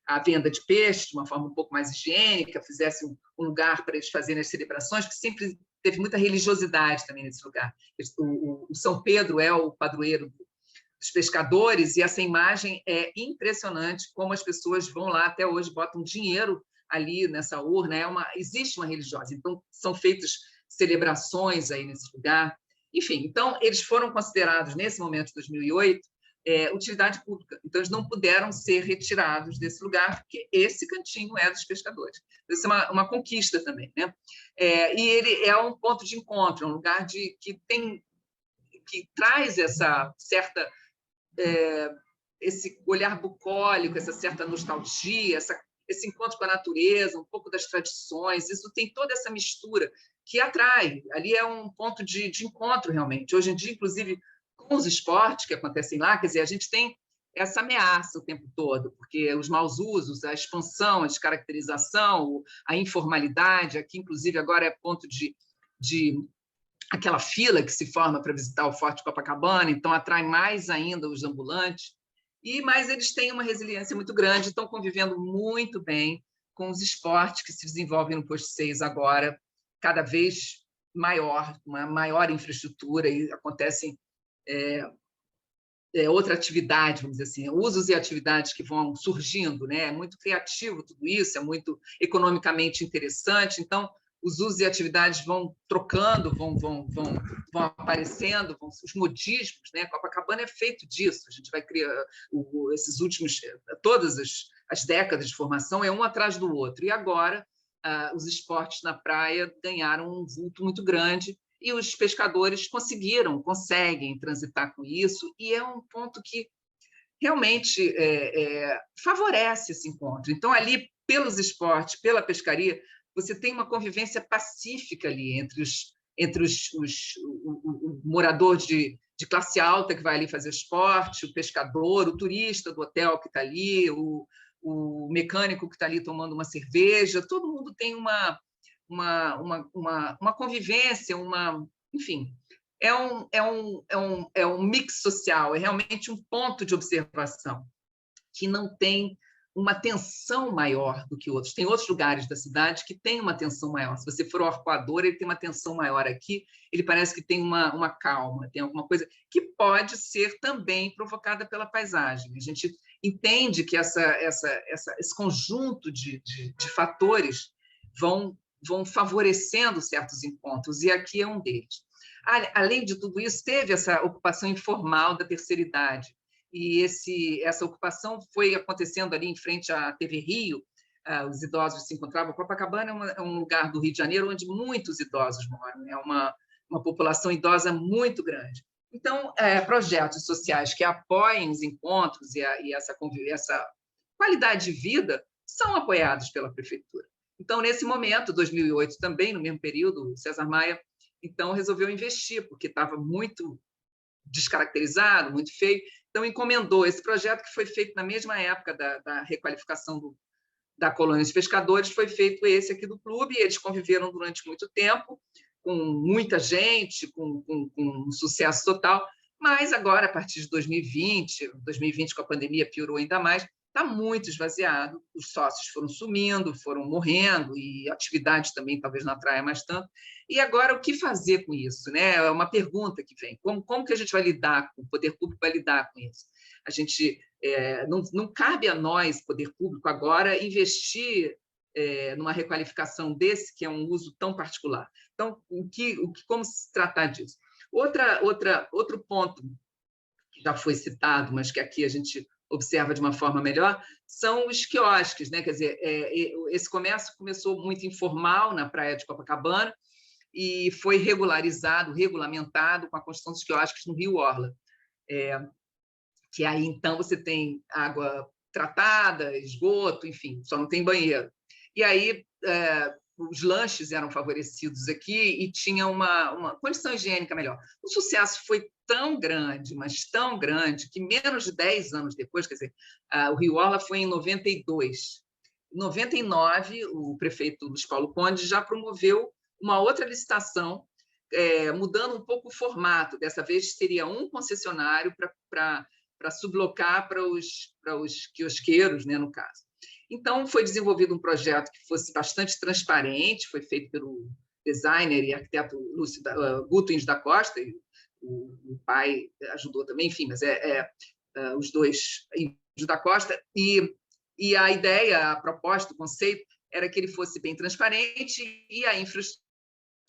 a venda de peixe de uma forma um pouco mais higiênica, fizesse um lugar para eles fazerem as celebrações, porque sempre teve muita religiosidade também nesse lugar. O São Pedro é o padroeiro dos pescadores, e essa imagem é impressionante, como as pessoas vão lá até hoje, botam dinheiro ali nessa urna, existe uma religiosa, então são feitas celebrações aí nesse lugar. Enfim, então eles foram considerados, nesse momento de 2008, utilidade pública. Então, eles não puderam ser retirados desse lugar, porque esse cantinho é dos pescadores. Isso é uma conquista também, né? E ele é um ponto de encontro, é um lugar que traz essa certa esse olhar bucólico, essa certa nostalgia, esse encontro com a natureza, um pouco das tradições. Isso tem toda essa mistura que atrai. Ali é um ponto de encontro, realmente. Hoje em dia, inclusive, com os esportes que acontecem lá, quer dizer, a gente tem essa ameaça o tempo todo, porque os maus usos, a expansão, a descaracterização, a informalidade, aqui, inclusive, agora é ponto de aquela fila que se forma para visitar o Forte Copacabana, então atrai mais ainda os ambulantes, mas eles têm uma resiliência muito grande, estão convivendo muito bem com os esportes que se desenvolvem no Posto 6 agora, cada vez maior, uma maior infraestrutura, e acontecem outra atividade, vamos dizer assim, usos e atividades que vão surgindo, né? É muito criativo tudo isso, é muito economicamente interessante, então os usos e atividades vão trocando, vão aparecendo, os modismos, né? Copacabana é feito disso, a gente vai criar esses últimos, todas as décadas de formação, é um atrás do outro, e agora os esportes na praia ganharam um vulto muito grande, e os pescadores conseguem transitar com isso, e é um ponto que realmente favorece esse encontro. Então, ali, pelos esportes, pela pescaria, você tem uma convivência pacífica ali entre o morador de classe alta que vai ali fazer esporte, o pescador, o turista do hotel que está ali, o mecânico que está ali tomando uma cerveja, todo mundo tem uma convivência, enfim, é um mix social, é realmente um ponto de observação que não tem uma tensão maior do que outros. Tem outros lugares da cidade que tem uma tensão maior. Se você for ao Arpoador, ele tem uma tensão maior. Aqui, ele parece que tem uma calma, tem alguma coisa que pode ser também provocada pela paisagem. A gente entende que esse conjunto de fatores vão favorecendo certos encontros, e aqui é um deles. Além de tudo isso, teve essa ocupação informal da terceira idade, e essa ocupação foi acontecendo ali em frente à TV Rio, os idosos se encontravam. Copacabana é um lugar do Rio de Janeiro onde muitos idosos moram, é uma população idosa muito grande. Então, projetos sociais que apoiem os encontros e essa qualidade de vida são apoiados pela prefeitura. Então, nesse momento, 2008 também, no mesmo período, o César Maia, então, resolveu investir, porque estava muito descaracterizado, muito feio, então encomendou esse projeto, que foi feito na mesma época da requalificação da colônia de pescadores, foi feito esse aqui do clube, e eles conviveram durante muito tempo, com muita gente, com um sucesso total, mas agora, a partir de 2020 com a pandemia piorou ainda mais, está muito esvaziado, os sócios foram sumindo, foram morrendo, e atividade também talvez não atraia mais tanto. E agora, o que fazer com isso? Né? É uma pergunta que vem. Como que a gente vai lidar, o poder público vai lidar com isso? A gente não cabe a nós, poder público, agora investir numa requalificação desse, que é um uso tão particular. Então, como se tratar disso? Outro ponto que já foi citado, mas que aqui a gente observa de uma forma melhor, são os quiosques, né? Quer dizer, esse comércio começou muito informal na praia de Copacabana e foi regulamentado com a construção dos quiosques no Rio Orla, que aí então você tem água tratada, esgoto, enfim, só não tem banheiro. E aí os lanches eram favorecidos aqui e tinha uma condição higiênica melhor. O sucesso foi tão grande, mas tão grande, que menos de 10 anos depois, quer dizer, o Rio Orla foi em 92. Em 99, o prefeito Luiz Paulo Conde já promoveu uma outra licitação, mudando um pouco o formato. Dessa vez, seria um concessionário para sublocar para os quiosqueiros, né, no caso. Então, foi desenvolvido um projeto que fosse bastante transparente, foi feito pelo designer e arquiteto Guto Índio da Costa, e o pai ajudou também, enfim, mas os dois Índio da Costa, e a ideia, a proposta, o conceito, era que ele fosse bem transparente e a infraestrutura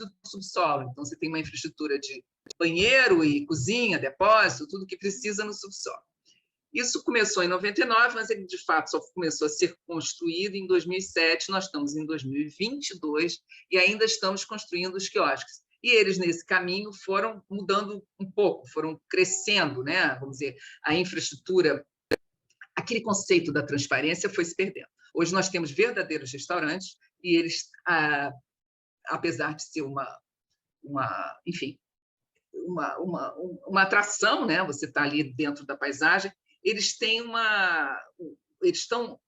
do subsolo. Então, você tem uma infraestrutura de banheiro e cozinha, depósito, tudo que precisa no subsolo. Isso começou em 99, mas ele, de fato, só começou a ser construído em 2007. Nós estamos em 2022 e ainda estamos construindo os quiosques. E eles, nesse caminho, foram mudando um pouco, foram crescendo, né? Vamos dizer, a infraestrutura, aquele conceito da transparência foi se perdendo. Hoje nós temos verdadeiros restaurantes e eles, apesar de ser enfim, uma atração, né? Você está ali dentro da paisagem, eles estão,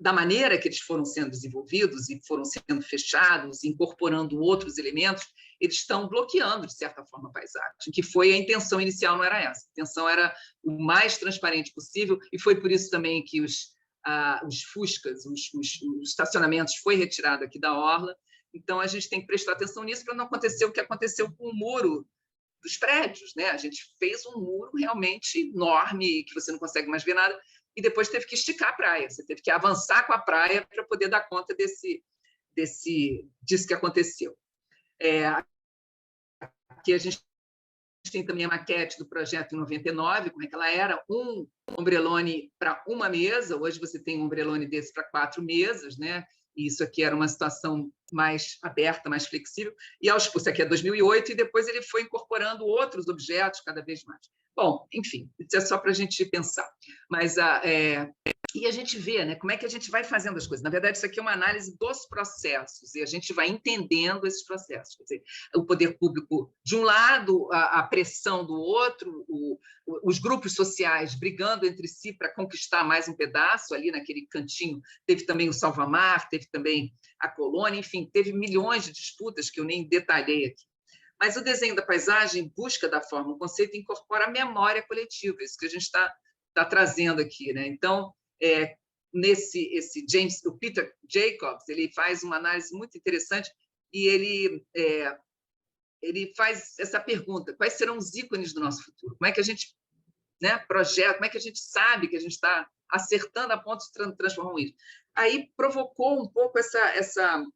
da maneira que eles foram sendo desenvolvidos e foram sendo fechados, incorporando outros elementos, eles estão bloqueando, de certa forma, a paisagem, que foi a intenção inicial, não era essa. A intenção era o mais transparente possível, e foi por isso também que os fuscas, os estacionamentos foi retirado aqui da orla. Então, a gente tem que prestar atenção nisso para não acontecer o que aconteceu com o muro dos prédios, né? A gente fez um muro realmente enorme, que você não consegue mais ver nada, e depois teve que esticar a praia, você teve que avançar com a praia para poder dar conta disso que aconteceu. Aqui a gente tem também a maquete do projeto em 99, como é que ela era, um ombrelone para uma mesa, hoje você tem um ombrelone desse para 4 mesas, né? E isso aqui era uma situação mais aberta, mais flexível, e isso aqui é 2008, e depois ele foi incorporando outros objetos cada vez mais. Bom, enfim, isso é só para a gente pensar. Mas e a gente vê, né, como é que a gente vai fazendo as coisas. Na verdade, isso aqui é uma análise dos processos, e a gente vai entendendo esses processos. Quer dizer, o poder público, de um lado, a pressão do outro, os grupos sociais brigando entre si para conquistar mais um pedaço ali naquele cantinho. Teve também o Salvamar, teve também a Colônia, enfim, teve milhões de disputas que eu nem detalhei aqui. Mas o desenho da paisagem busca da forma, o conceito incorpora a memória coletiva, isso que a gente está trazendo aqui, né? Então, o Peter Jacobs, ele faz uma análise muito interessante e ele faz essa pergunta: quais serão os ícones do nosso futuro? Como é que a gente, né, projeta, como é que a gente sabe que a gente está acertando a ponto de transformar isso? Aí provocou um pouco essa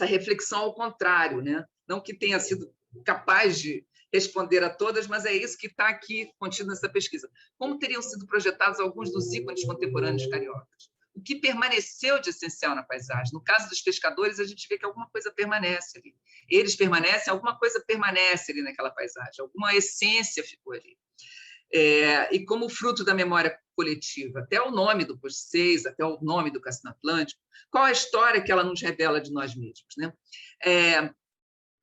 reflexão ao contrário, né? Não que tenha sido capaz de responder a todas, mas é isso que está aqui contido nessa pesquisa. Como teriam sido projetados alguns dos ícones contemporâneos cariocas? O que permaneceu de essencial na paisagem? No caso dos pescadores, a gente vê que alguma coisa permanece ali. Eles permanecem, alguma coisa permanece ali naquela paisagem, alguma essência ficou ali. E como fruto da memória coletiva, até o nome do Posto 6, até o nome do Cassino Atlântico, qual a história que ela nos revela de nós mesmos, né?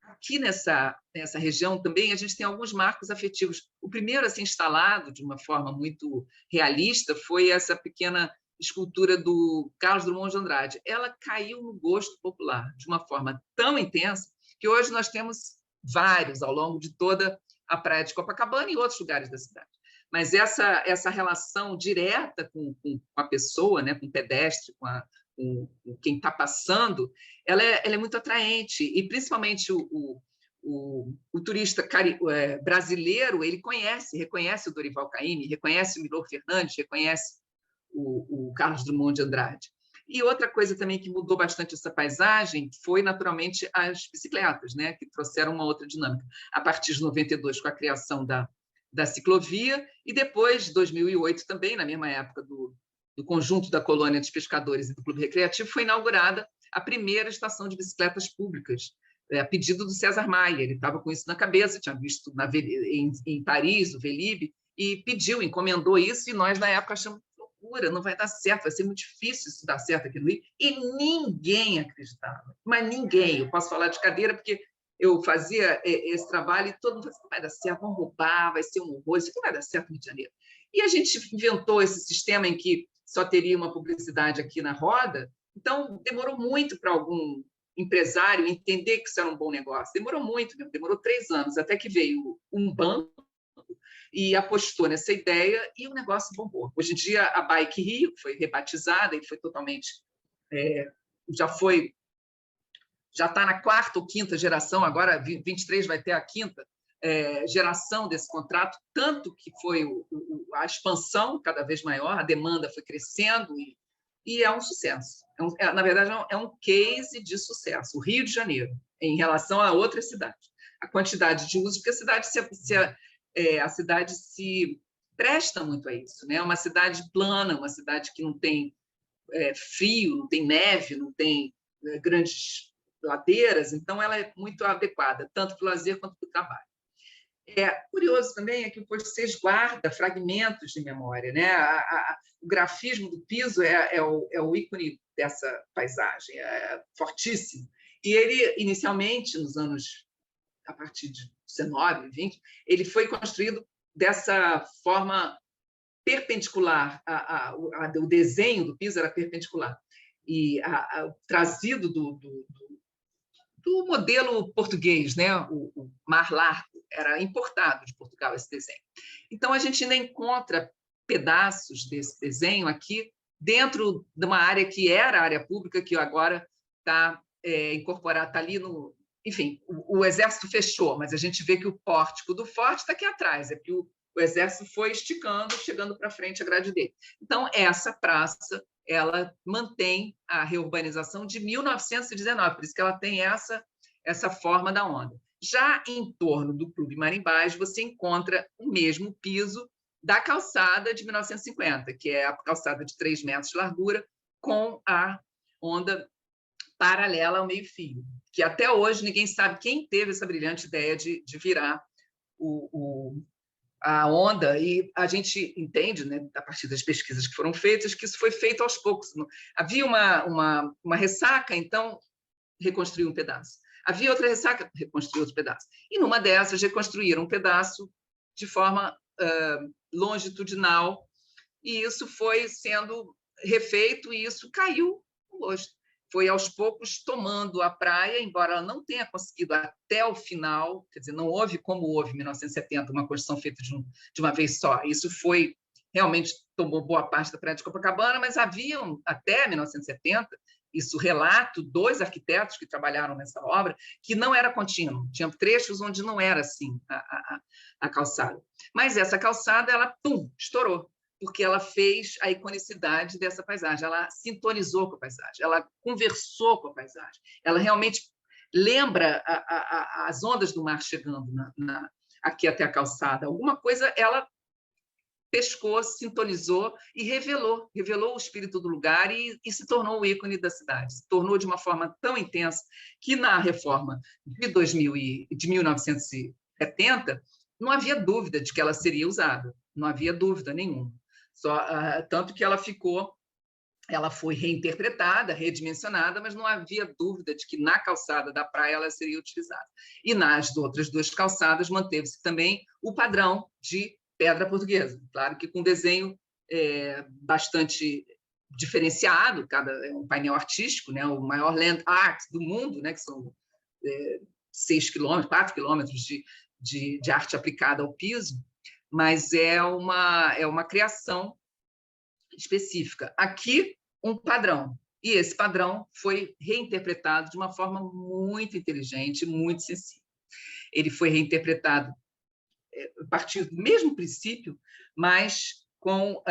Aqui nessa região também a gente tem alguns marcos afetivos. O primeiro a ser instalado de uma forma muito realista foi essa pequena escultura do Carlos Drummond de Andrade. Ela caiu no gosto popular de uma forma tão intensa que hoje nós temos vários ao longo de toda a praia de Copacabana e outros lugares da cidade. Mas essa relação direta com a pessoa, né, com o pedestre, com quem está passando, ela é muito atraente, e principalmente o turista brasileiro, ele reconhece o Dorival Caymmi, reconhece o Milor Fernandes, reconhece o Carlos Drummond de Andrade. E outra coisa também que mudou bastante essa paisagem foi, naturalmente, as bicicletas, né, que trouxeram uma outra dinâmica. A partir de 92, com a criação da da ciclovia, e depois, de 2008 também, na mesma época do conjunto da Colônia dos Pescadores e do Clube Recreativo, foi inaugurada a primeira estação de bicicletas públicas, a pedido do César Maia. Ele estava com isso na cabeça, tinha visto em Paris, o Vélib, e pediu, encomendou isso, e nós, na época, achamos loucura, não vai dar certo, vai ser muito difícil isso dar certo aqui no Rio, e ninguém acreditava, mas ninguém. Eu posso falar de cadeira, porque eu fazia esse trabalho e todo mundo falava assim, não vai dar certo, vão roubar, vai ser um horror, isso não vai dar certo no Rio de Janeiro. E a gente inventou esse sistema em que só teria uma publicidade aqui na roda, então demorou muito para algum empresário entender que isso era um bom negócio. Demorou muito, demorou 3 anos, até que veio um banco e apostou nessa ideia e o negócio bombou. Hoje em dia, a Bike Rio foi rebatizada e foi totalmente... já está na 4ª ou 5ª geração, agora 23 vai ter a 5ª geração desse contrato, tanto que foi a expansão cada vez maior, a demanda foi crescendo e é um sucesso. Na verdade, é um case de sucesso. O Rio de Janeiro, em relação a outras cidades. A quantidade de uso, porque a cidade se presta muito a isso, né? É uma cidade plana, uma cidade que não tem frio, não tem neve, não tem grandes ladeiras, então ela é muito adequada, tanto para o lazer quanto para o trabalho. Curioso também é que o Português guarda fragmentos de memória, né? O grafismo do piso é o ícone dessa paisagem, é fortíssimo. E ele, inicialmente, a partir de 19, 20, ele foi construído dessa forma perpendicular, o desenho do piso era perpendicular, e trazido do modelo português, né? O Mar Largo, era importado de Portugal esse desenho. Então, a gente ainda encontra pedaços desse desenho aqui dentro de uma área que era área pública, que agora está incorporada, está ali no... Enfim, o Exército fechou, mas a gente vê que o pórtico do forte está aqui atrás, é que o Exército foi esticando, chegando para frente a grade dele. Então, essa praça, ela mantém a reurbanização de 1919, por isso que ela tem essa forma da onda. Já em torno do Clube Marimbás, você encontra o mesmo piso da calçada de 1950, que é a calçada de 3 metros de largura, com a onda paralela ao meio-fio, que até hoje ninguém sabe quem teve essa brilhante ideia de virar a onda, e a gente entende, né, a partir das pesquisas que foram feitas, que isso foi feito aos poucos. Havia uma ressaca, então reconstruiu um pedaço. Havia outra ressaca, reconstruiu outro pedaço. E numa dessas, reconstruíram um pedaço de forma longitudinal, e isso foi sendo refeito, e isso caiu hoje. Foi, aos poucos, tomando a praia, embora ela não tenha conseguido até o final, quer dizer, não houve como houve em 1970, uma construção feita de uma vez só. Isso foi, realmente, tomou boa parte da praia de Copacabana, mas haviam, até 1970, isso relato 2 arquitetos que trabalharam nessa obra, que não era contínuo, tinha trechos onde não era assim a calçada. Mas essa calçada, ela, estourou, porque ela fez a iconicidade dessa paisagem, ela sintonizou com a paisagem, ela conversou com a paisagem, ela realmente lembra as ondas do mar chegando aqui até a calçada. Alguma coisa ela pescou, sintonizou e revelou o espírito do lugar e se tornou o ícone da cidade. Se tornou de uma forma tão intensa que, na reforma de 1970, não havia dúvida de que ela seria usada, não havia dúvida nenhuma. Tanto que ela foi reinterpretada, redimensionada, mas não havia dúvida de que na calçada da praia ela seria utilizada. E nas outras 2 calçadas manteve-se também o padrão de pedra portuguesa, claro que com desenho bastante diferenciado, um painel artístico, né, o maior land art do mundo, né, que são 4 quilômetros de arte aplicada ao piso, mas é uma criação específica. Aqui, um padrão, e esse padrão foi reinterpretado de uma forma muito inteligente, muito sensível. Ele foi reinterpretado a partir do mesmo princípio, mas com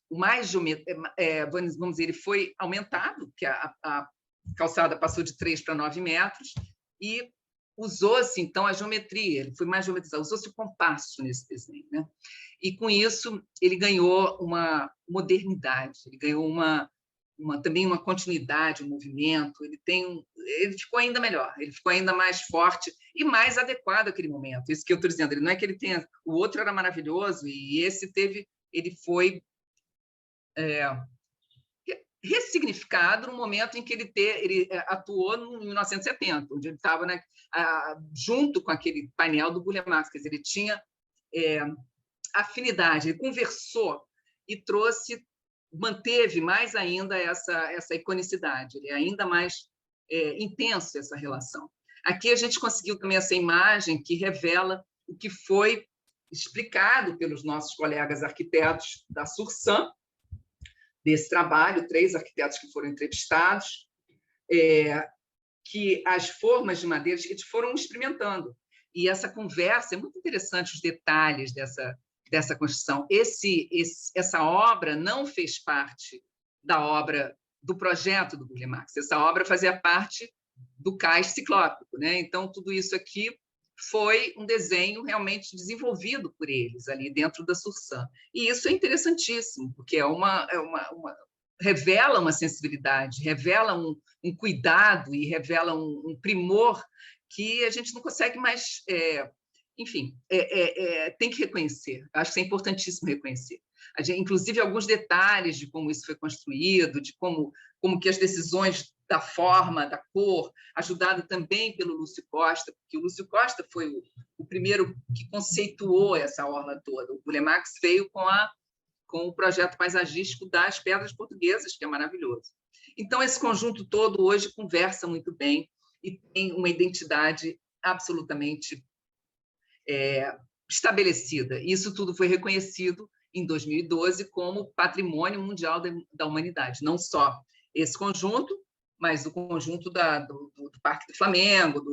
mais vamos dizer, ele foi aumentado, que a calçada passou de 3 para 9 metros, e usou-se, então, a geometria, ele foi mais geometrizado, usou-se o compasso nesse desenho, né? E, com isso, ele ganhou uma modernidade, ele ganhou também uma continuidade, um movimento, ele ficou ainda melhor, ele ficou ainda mais forte e mais adequado àquele momento. Isso que eu estou dizendo, ele não é que ele tenha... O outro era maravilhoso e ele foi ressignificado no momento em que ele atuou em 1970, onde ele estava, né, junto com aquele painel do Burle Marx, quer dizer, ele tinha afinidade, ele conversou e manteve mais ainda essa iconicidade, ele é ainda mais intenso essa relação. Aqui a gente conseguiu também essa imagem que revela o que foi explicado pelos nossos colegas arquitetos da Sursan, desse trabalho, 3 arquitetos que foram entrevistados, que as formas de madeira eles foram experimentando. E essa conversa é muito interessante, os detalhes dessa construção. Essa obra não fez parte da obra do projeto do Burle Marx. Essa obra fazia parte do cais ciclópico, né? Então, tudo isso aqui foi um desenho realmente desenvolvido por eles ali dentro da Sursan. E isso é interessantíssimo, porque revela uma sensibilidade, revela um cuidado e revela um primor que a gente não consegue mais... enfim, tem que reconhecer. Acho que é importantíssimo reconhecer. Inclusive, alguns detalhes de como isso foi construído, de como que as decisões da forma, da cor, ajudado também pelo Lúcio Costa, porque o Lúcio Costa foi o primeiro que conceituou essa orla toda. O Burle Marx veio com o projeto paisagístico das Pedras Portuguesas, que é maravilhoso. Então, esse conjunto todo hoje conversa muito bem e tem uma identidade absolutamente estabelecida. Isso tudo foi reconhecido em 2012 como Patrimônio Mundial da Humanidade. Não só esse conjunto, mas o conjunto do Parque do Flamengo,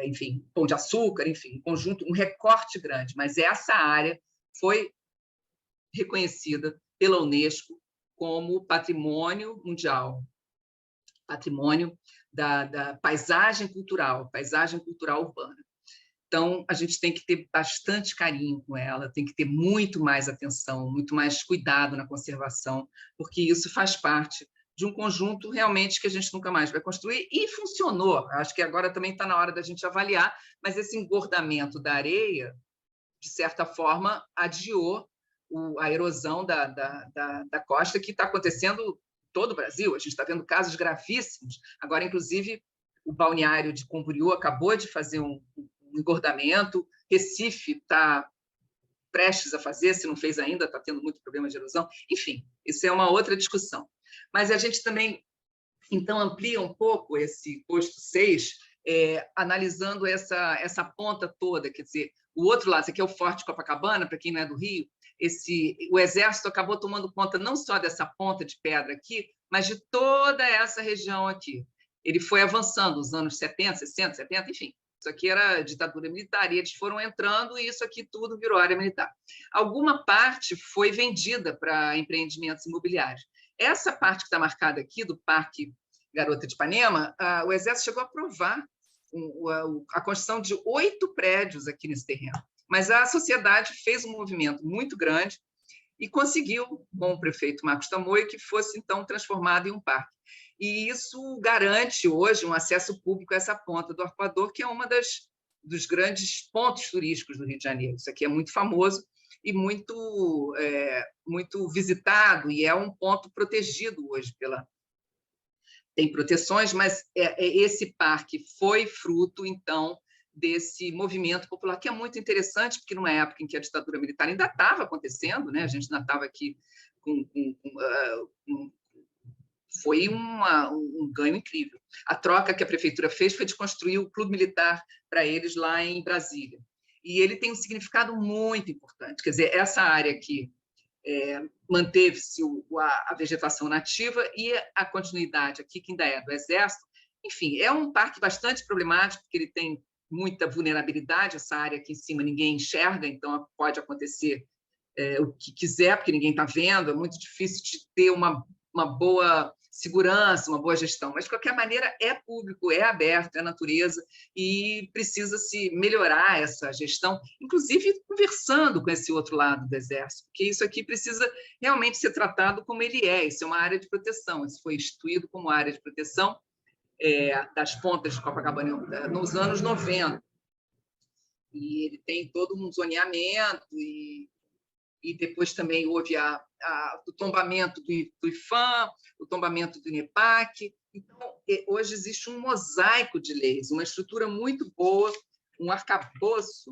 enfim, Pão de Açúcar, enfim, um recorte grande. Mas essa área foi reconhecida pela Unesco como Patrimônio Mundial, patrimônio da paisagem cultural urbana. Então, a gente tem que ter bastante carinho com ela, tem que ter muito mais atenção, muito mais cuidado na conservação, porque isso faz parte de um conjunto realmente que a gente nunca mais vai construir, e funcionou. Acho que agora também está na hora da gente avaliar, mas esse engordamento da areia, de certa forma, adiou a erosão da costa, que está acontecendo em todo o Brasil. A gente está vendo casos gravíssimos. Agora, inclusive, o balneário de Camboriú acabou de fazer um engordamento, Recife está prestes a fazer, se não fez ainda, está tendo muito problema de erosão. Enfim, isso é uma outra discussão. Mas a gente também, então, amplia um pouco esse posto 6, analisando essa ponta toda, quer dizer, o outro lado, esse aqui é o Forte Copacabana, para quem não é do Rio, o Exército acabou tomando conta não só dessa ponta de pedra aqui, mas de toda essa região aqui. Ele foi avançando nos anos 70, 60, 70, enfim. Isso aqui era ditadura militar, e eles foram entrando, e isso aqui tudo virou área militar. Alguma parte foi vendida para empreendimentos imobiliários. Essa parte que está marcada aqui, do Parque Garota de Ipanema, o Exército chegou a aprovar a construção de 8 prédios aqui nesse terreno. Mas a sociedade fez um movimento muito grande e conseguiu, com o prefeito Marcos Tamoio, que fosse, então, transformado em um parque. E isso garante, hoje, um acesso público a essa ponta do Arpoador, que é uma dos grandes pontos turísticos do Rio de Janeiro. Isso aqui é muito famoso e muito visitado, e é um ponto protegido hoje tem proteções, mas esse parque foi fruto, então, desse movimento popular, que é muito interessante, porque numa época em que a ditadura militar ainda estava acontecendo, né? A gente ainda estava aqui foi um ganho incrível. A troca que a prefeitura fez foi de construir o clube militar para eles lá em Brasília. E ele tem um significado muito importante. Quer dizer, essa área aqui manteve-se a vegetação nativa, e a continuidade aqui, que ainda é do Exército. Enfim, é um parque bastante problemático, porque ele tem muita vulnerabilidade. Essa área aqui em cima ninguém enxerga, então pode acontecer o que quiser, porque ninguém está vendo. É muito difícil de ter uma boa segurança, uma boa gestão, mas, de qualquer maneira, é público, é aberto, é natureza, e precisa-se melhorar essa gestão, inclusive conversando com esse outro lado do Exército, porque isso aqui precisa realmente ser tratado como ele é, isso é uma área de proteção, isso foi instituído como área de proteção das pontas de Copacabana nos anos 90, e ele tem todo um zoneamento, e depois também houve o tombamento do IPHAN, o tombamento do INEPAC. Então, hoje existe um mosaico de leis, uma estrutura muito boa, um arcabouço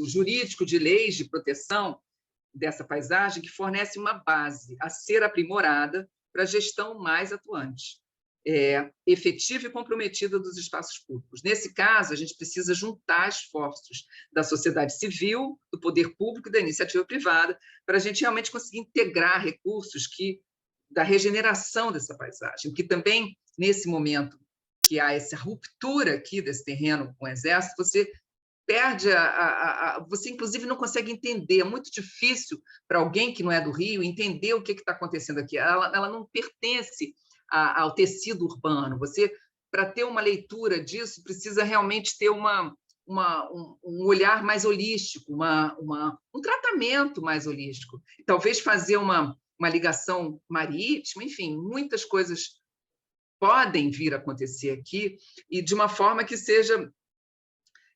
jurídico de leis de proteção dessa paisagem que fornece uma base a ser aprimorada para a gestão mais atuante, efetiva e comprometida dos espaços públicos. Nesse caso, a gente precisa juntar esforços da sociedade civil, do poder público e da iniciativa privada, para a gente realmente conseguir integrar recursos da regeneração dessa paisagem, que também, nesse momento que há essa ruptura aqui desse terreno com o Exército, você perde você, inclusive, não consegue entender, é muito difícil para alguém que não é do Rio entender o que está acontecendo aqui. Ela não pertence ao tecido urbano. Você, para ter uma leitura disso, precisa realmente ter um olhar mais holístico, um tratamento mais holístico. Talvez fazer uma ligação marítima, enfim, muitas coisas podem vir a acontecer aqui, e de uma forma que seja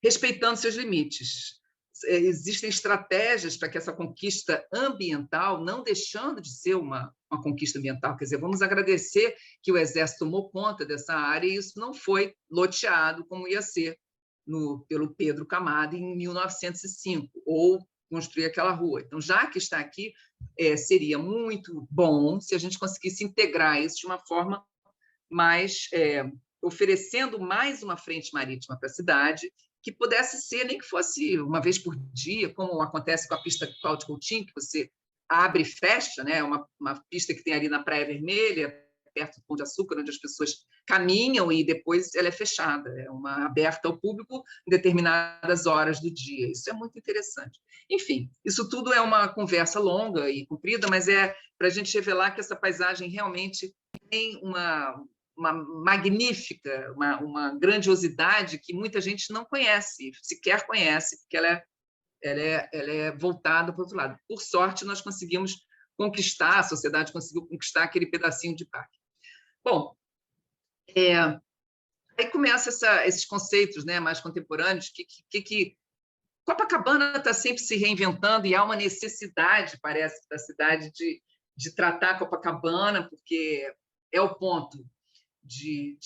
respeitando seus limites. Existem estratégias para que essa conquista ambiental, não deixando de ser uma conquista ambiental, quer dizer, vamos agradecer que o Exército tomou conta dessa área e isso não foi loteado como ia ser pelo Pedro Camada em 1905, ou construir aquela rua. Então, já que está aqui, seria muito bom se a gente conseguisse integrar isso de uma forma mais oferecendo mais uma frente marítima para a cidade, que pudesse ser, nem que fosse uma vez por dia, como acontece com a pista Cláudio Coutinho, que você abre e fecha, né? Uma pista que tem ali na Praia Vermelha, perto do Pão de Açúcar, onde as pessoas caminham e depois ela é fechada, é uma aberta ao público em determinadas horas do dia. Isso é muito interessante. Enfim, isso tudo é uma conversa longa e comprida, mas é para a gente revelar que essa paisagem realmente tem uma magnífica, uma grandiosidade que muita gente não conhece, sequer conhece, porque ela é voltada para o outro lado. Por sorte, nós conseguimos conquistar, a sociedade conseguiu conquistar aquele pedacinho de parque. Bom, aí começam esses conceitos, né, mais contemporâneos, que Copacabana está sempre se reinventando e há uma necessidade, parece, da cidade de tratar Copacabana, porque é o ponto de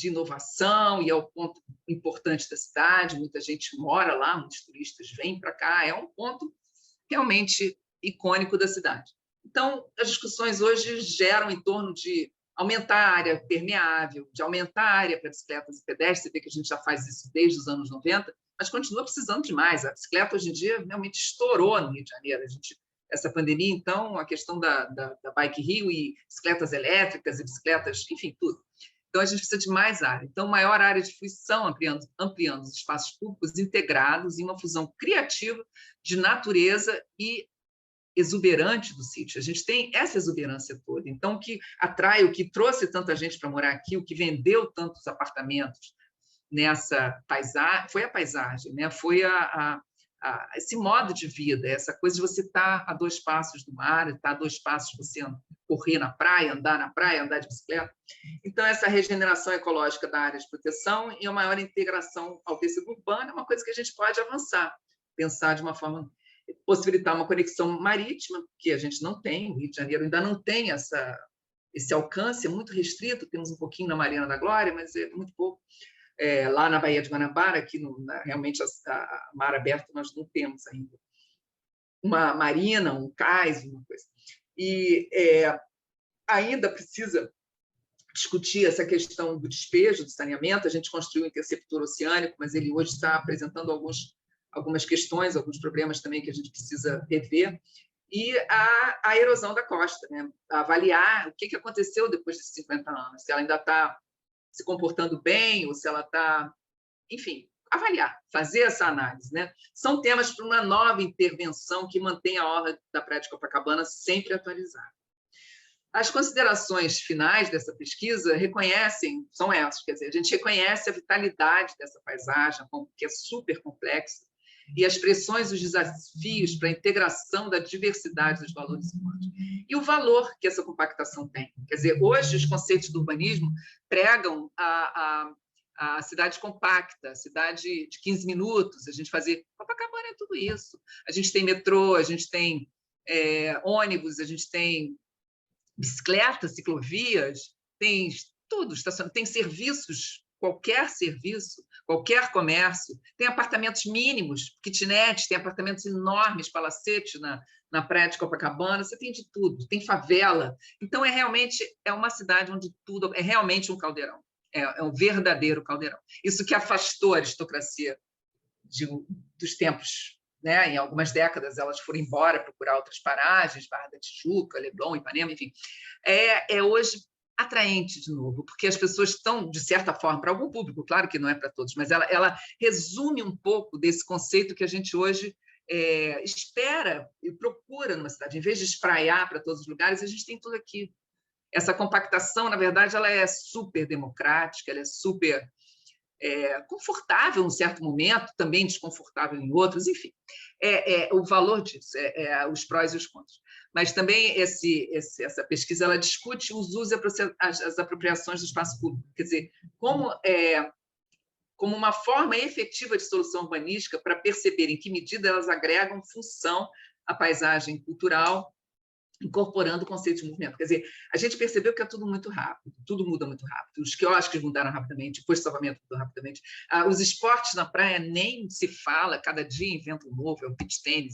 inovação e é o ponto importante da cidade, muita gente mora lá, muitos turistas vêm para cá, é um ponto realmente icônico da cidade. Então, as discussões hoje geram em torno de aumentar a área permeável, de aumentar a área para bicicletas e pedestres, você vê que a gente já faz isso desde os anos 90, mas continua precisando de mais. A bicicleta, hoje em dia, realmente estourou no Rio de Janeiro. Essa pandemia, então, a questão da Bike Rio e bicicletas elétricas e bicicletas, enfim, tudo. Então, a gente precisa de mais área. Então, maior área de fruição, ampliando os espaços públicos integrados em uma fusão criativa de natureza e exuberante do sítio. A gente tem essa exuberância toda. Então, o que atrai, o que trouxe tanta gente para morar aqui, o que vendeu tantos apartamentos nessa paisagem, foi a paisagem, né? Foi esse modo de vida, essa coisa de você estar a 2 passos do mar, estar a 2 passos você correr na praia, andar de bicicleta. Então, essa regeneração ecológica da área de proteção e a maior integração ao tecido urbano é uma coisa que a gente pode avançar, pensar de uma forma, possibilitar uma conexão marítima, que a gente não tem, o Rio de Janeiro ainda não tem esse alcance, é muito restrito, temos um pouquinho na Marina da Glória, mas é muito pouco. Lá na Baía de Guanabara, aqui realmente a mar aberto nós não temos ainda. Uma marina, um cais, uma coisa. E ainda precisa discutir essa questão do despejo, do saneamento. A gente construiu um interceptor oceânico, mas ele hoje está apresentando algumas questões, alguns problemas também que a gente precisa rever. E a erosão da costa, né? Avaliar o que aconteceu depois de 50 anos, se ela ainda está se comportando bem, ou se ela está... Enfim, avaliar, fazer essa análise, né? São temas para uma nova intervenção que mantém a orla da Praia de Copacabana sempre atualizada. As considerações finais dessa pesquisa são essas, quer dizer, a gente reconhece a vitalidade dessa paisagem, que é super complexa, e as pressões, os desafios para a integração da diversidade dos valores humanos. E o valor que essa compactação tem. Quer dizer, hoje os conceitos do urbanismo pregam a cidade compacta, a cidade de 15 minutos, a gente fazer... Copacabana é tudo isso. A gente tem metrô, a gente tem ônibus, a gente tem bicicletas, ciclovias, tem tudo, tem serviços, qualquer serviço, qualquer comércio, tem apartamentos mínimos, kitnets, tem apartamentos enormes, palacete na praia de Copacabana, você tem de tudo, tem favela. Então, realmente uma cidade onde tudo é realmente um caldeirão, é um verdadeiro caldeirão. Isso que afastou a aristocracia dos tempos, né? Em algumas décadas elas foram embora procurar outras paragens, Barra da Tijuca, Leblon, Ipanema, enfim. Hoje atraente de novo, porque as pessoas estão, de certa forma, para algum público, claro que não é para todos, mas ela resume um pouco desse conceito que a gente hoje espera e procura numa cidade. Em vez de espraiar para todos os lugares, a gente tem tudo aqui. Essa compactação, na verdade, ela é super democrática, ela é super confortável em um certo momento, também desconfortável em outros, enfim. O valor disso, os prós e os contras. Mas também essa pesquisa ela discute os usos e as apropriações do espaço público, quer dizer, como uma forma efetiva de solução urbanística para perceber em que medida elas agregam função à paisagem cultural, incorporando o conceito de movimento. Quer dizer, a gente percebeu que é tudo muito rápido, tudo muda muito rápido. Os quiosques mudaram rapidamente, o posto de salvamento mudou rapidamente. Os esportes na praia nem se fala, cada dia inventa um novo, é o beach tênis,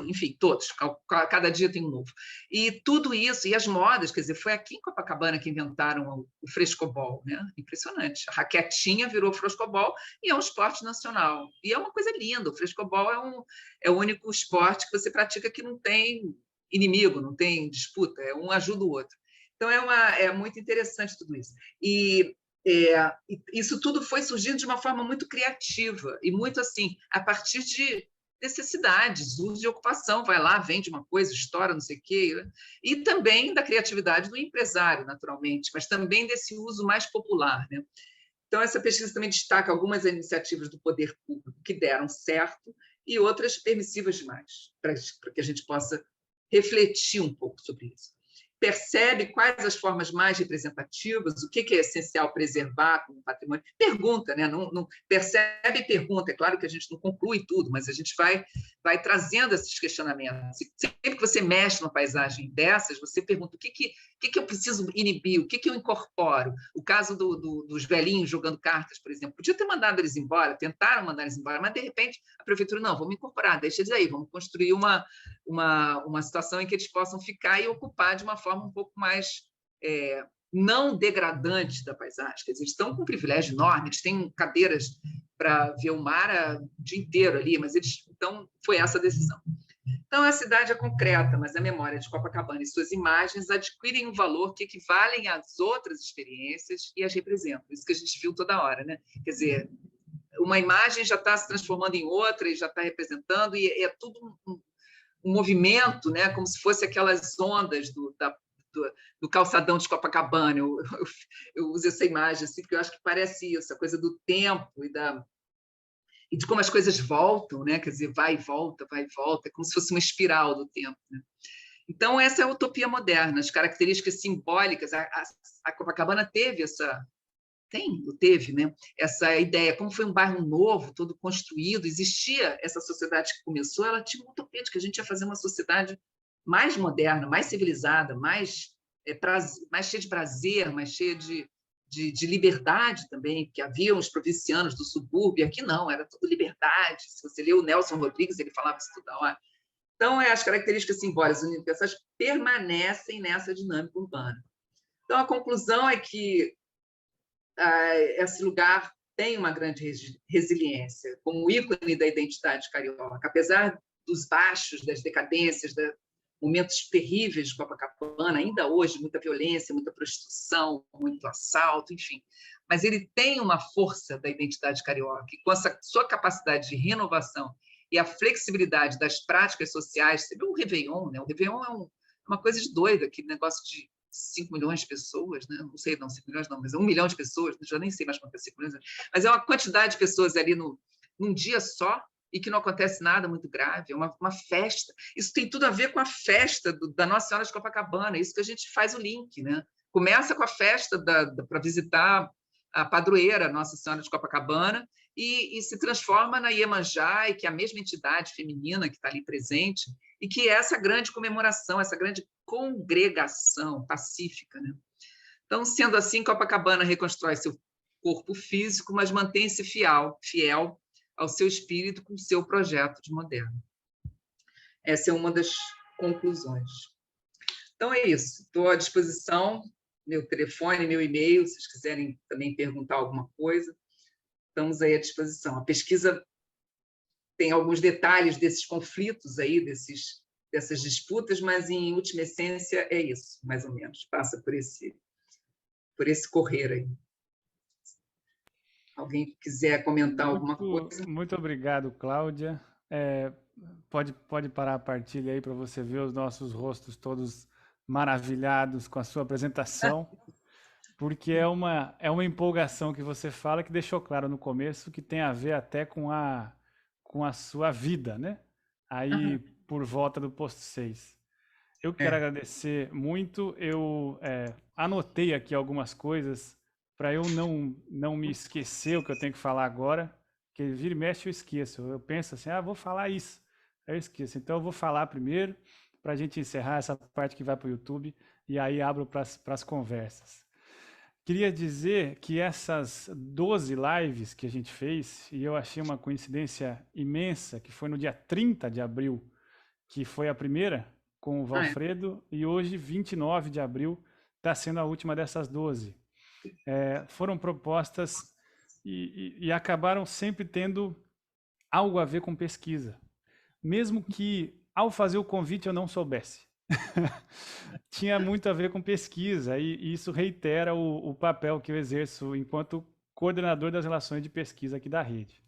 enfim, todos, cada dia tem um novo. E tudo isso, e as modas, quer dizer, foi aqui em Copacabana que inventaram o frescobol, né? Impressionante. A raquetinha virou frescobol e é um esporte nacional. E é uma coisa linda, o frescobol é o único esporte que você pratica que não tem inimigo, não tem disputa, um ajuda o outro. Então, é muito interessante tudo isso. E isso tudo foi surgindo de uma forma muito criativa e muito assim, a partir de necessidades, uso de ocupação, vai lá, vende uma coisa, estoura, não sei o quê, e também da criatividade do empresário, naturalmente, mas também desse uso mais popular, né? Então, essa pesquisa também destaca algumas iniciativas do poder público que deram certo e outras permissivas demais, para que a gente possa refletir um pouco sobre isso. Percebe quais as formas mais representativas, o que é essencial preservar como patrimônio. Pergunta, né? Não percebe e pergunta. É claro que a gente não conclui tudo, mas a gente vai trazendo esses questionamentos. Sempre que você mexe numa paisagem dessas, você pergunta o que eu preciso inibir, o que eu incorporo. O caso dos velhinhos jogando cartas, por exemplo. Podia ter mandado eles embora, tentaram mandar eles embora, mas, de repente, a prefeitura, não, vamos incorporar, deixa eles aí, vamos construir uma situação em que eles possam ficar e ocupar de uma forma um pouco mais não degradante da paisagem. Quer dizer, eles estão com um privilégio enorme, eles têm cadeiras para ver o mar o dia inteiro ali, mas então foi essa a decisão. Então, a cidade é concreta, mas a memória de Copacabana e suas imagens adquirem um valor que equivalem às outras experiências e as representam. Isso que a gente viu toda hora, né? Quer dizer, uma imagem já está se transformando em outra e já está representando, e é tudo um movimento, né? Como se fosse aquelas ondas do calçadão de Copacabana. Eu uso essa imagem assim, porque eu acho que parece isso, a coisa do tempo e de como as coisas voltam, né? Quer dizer, vai e volta, é como se fosse uma espiral do tempo, né? Então, essa é a utopia moderna, as características simbólicas. A Copacabana teve, né? Essa ideia, como foi um bairro novo, todo construído, existia essa sociedade que começou, ela tinha uma utopia de que a gente ia fazer uma sociedade mais moderna, mais civilizada, mais cheia de prazer, mais cheia de liberdade também, porque havia os provincianos do subúrbio, aqui não, era tudo liberdade. Se você lê o Nelson Rodrigues, ele falava isso toda hora. Então, as características simbólicas universais permanecem nessa dinâmica urbana. Então, a conclusão é que esse lugar tem uma grande resiliência, como ícone da identidade carioca, apesar dos baixos, das decadências, momentos terríveis de Copacabana, ainda hoje, muita violência, muita prostituição, muito assalto, enfim. Mas ele tem uma força da identidade carioca, e com essa sua capacidade de renovação e a flexibilidade das práticas sociais, você viu o Réveillon, né? O Réveillon uma coisa de doido, aquele negócio de 5 milhões de pessoas, né? Não sei, não, 5 milhões não, mas 1 milhão de pessoas, já nem sei mais quanto é 5 milhões, mas é uma quantidade de pessoas ali num dia só, e que não acontece nada muito grave, é uma festa. Isso tem tudo a ver com a festa da Nossa Senhora de Copacabana, isso que a gente faz o link, né? Começa com a festa para visitar a padroeira Nossa Senhora de Copacabana e se transforma na Iemanjá, e que é a mesma entidade feminina que está ali presente, e que é essa grande comemoração, essa grande congregação pacífica, né? Então, sendo assim, Copacabana reconstrói seu corpo físico, mas mantém-se fiel ao seu espírito com o seu projeto de moderno. Essa é uma das conclusões. Então, é isso. Estou à disposição, meu telefone, meu e-mail, se vocês quiserem também perguntar alguma coisa, estamos aí à disposição. A pesquisa tem alguns detalhes desses conflitos aí, dessas disputas, mas, em última essência, é isso, mais ou menos. Passa por esse correr aí. Alguém quiser comentar alguma coisa? Muito obrigado, Cláudia. Pode parar a partilha aí para você ver os nossos rostos todos maravilhados com a sua apresentação, porque é uma empolgação que você fala, que deixou claro no começo, que tem a ver até com a sua vida, né? Aí por volta do posto 6. Eu quero agradecer muito. Eu anotei aqui algumas coisas para eu não me esquecer o que eu tenho que falar agora, porque vira e mexe eu esqueço. Eu penso assim, vou falar isso, aí eu esqueço. Então eu vou falar primeiro, para a gente encerrar essa parte que vai para o YouTube, e aí abro para as conversas. Queria dizer que essas 12 lives que a gente fez, e eu achei uma coincidência imensa, que foi no dia 30 de abril, que foi a primeira, com o Valfredo, e hoje, 29 de abril, está sendo a última dessas 12. Foram propostas e acabaram sempre tendo algo a ver com pesquisa, mesmo que, ao fazer o convite, eu não soubesse. Tinha muito a ver com pesquisa, e isso reitera o papel que eu exerço enquanto coordenador das relações de pesquisa aqui da rede.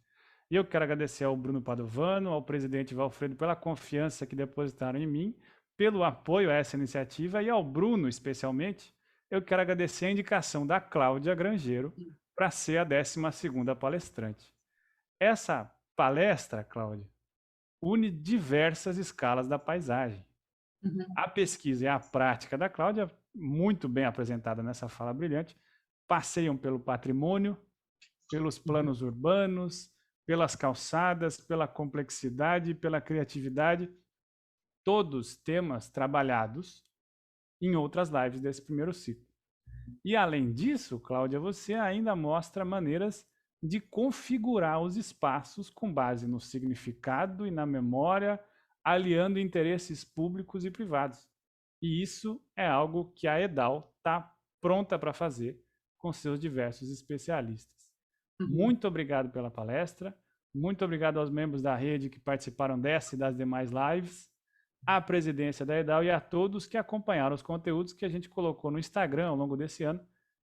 E eu quero agradecer ao Bruno Padovano, ao presidente Valfredo, pela confiança que depositaram em mim, pelo apoio a essa iniciativa, e ao Bruno, especialmente, eu quero agradecer a indicação da Cláudia Grangeiro para ser a 12ª palestrante. Essa palestra, Cláudia, une diversas escalas da paisagem. A pesquisa e a prática da Cláudia, muito bem apresentada nessa fala brilhante, passeiam pelo patrimônio, pelos planos urbanos, pelas calçadas, pela complexidade, pela criatividade, todos temas trabalhados em outras lives desse primeiro ciclo. E além disso, Cláudia, você ainda mostra maneiras de configurar os espaços com base no significado e na memória, aliando interesses públicos e privados. E isso é algo que a EDAL está pronta para fazer com seus diversos especialistas. Muito obrigado pela palestra, muito obrigado aos membros da rede que participaram dessa e das demais lives, à presidência da EDAL e a todos que acompanharam os conteúdos que a gente colocou no Instagram ao longo desse ano,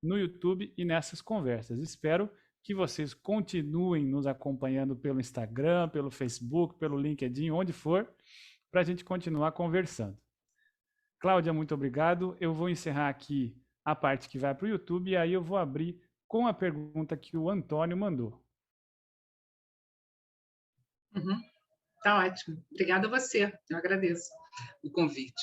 no YouTube e nessas conversas. Espero que vocês continuem nos acompanhando pelo Instagram, pelo Facebook, pelo LinkedIn, onde for, para a gente continuar conversando. Cláudia, muito obrigado. Eu vou encerrar aqui a parte que vai para o YouTube, e aí eu vou abrir com a pergunta que o Antônio mandou. Tá ótimo. Obrigada a você. Eu agradeço o convite.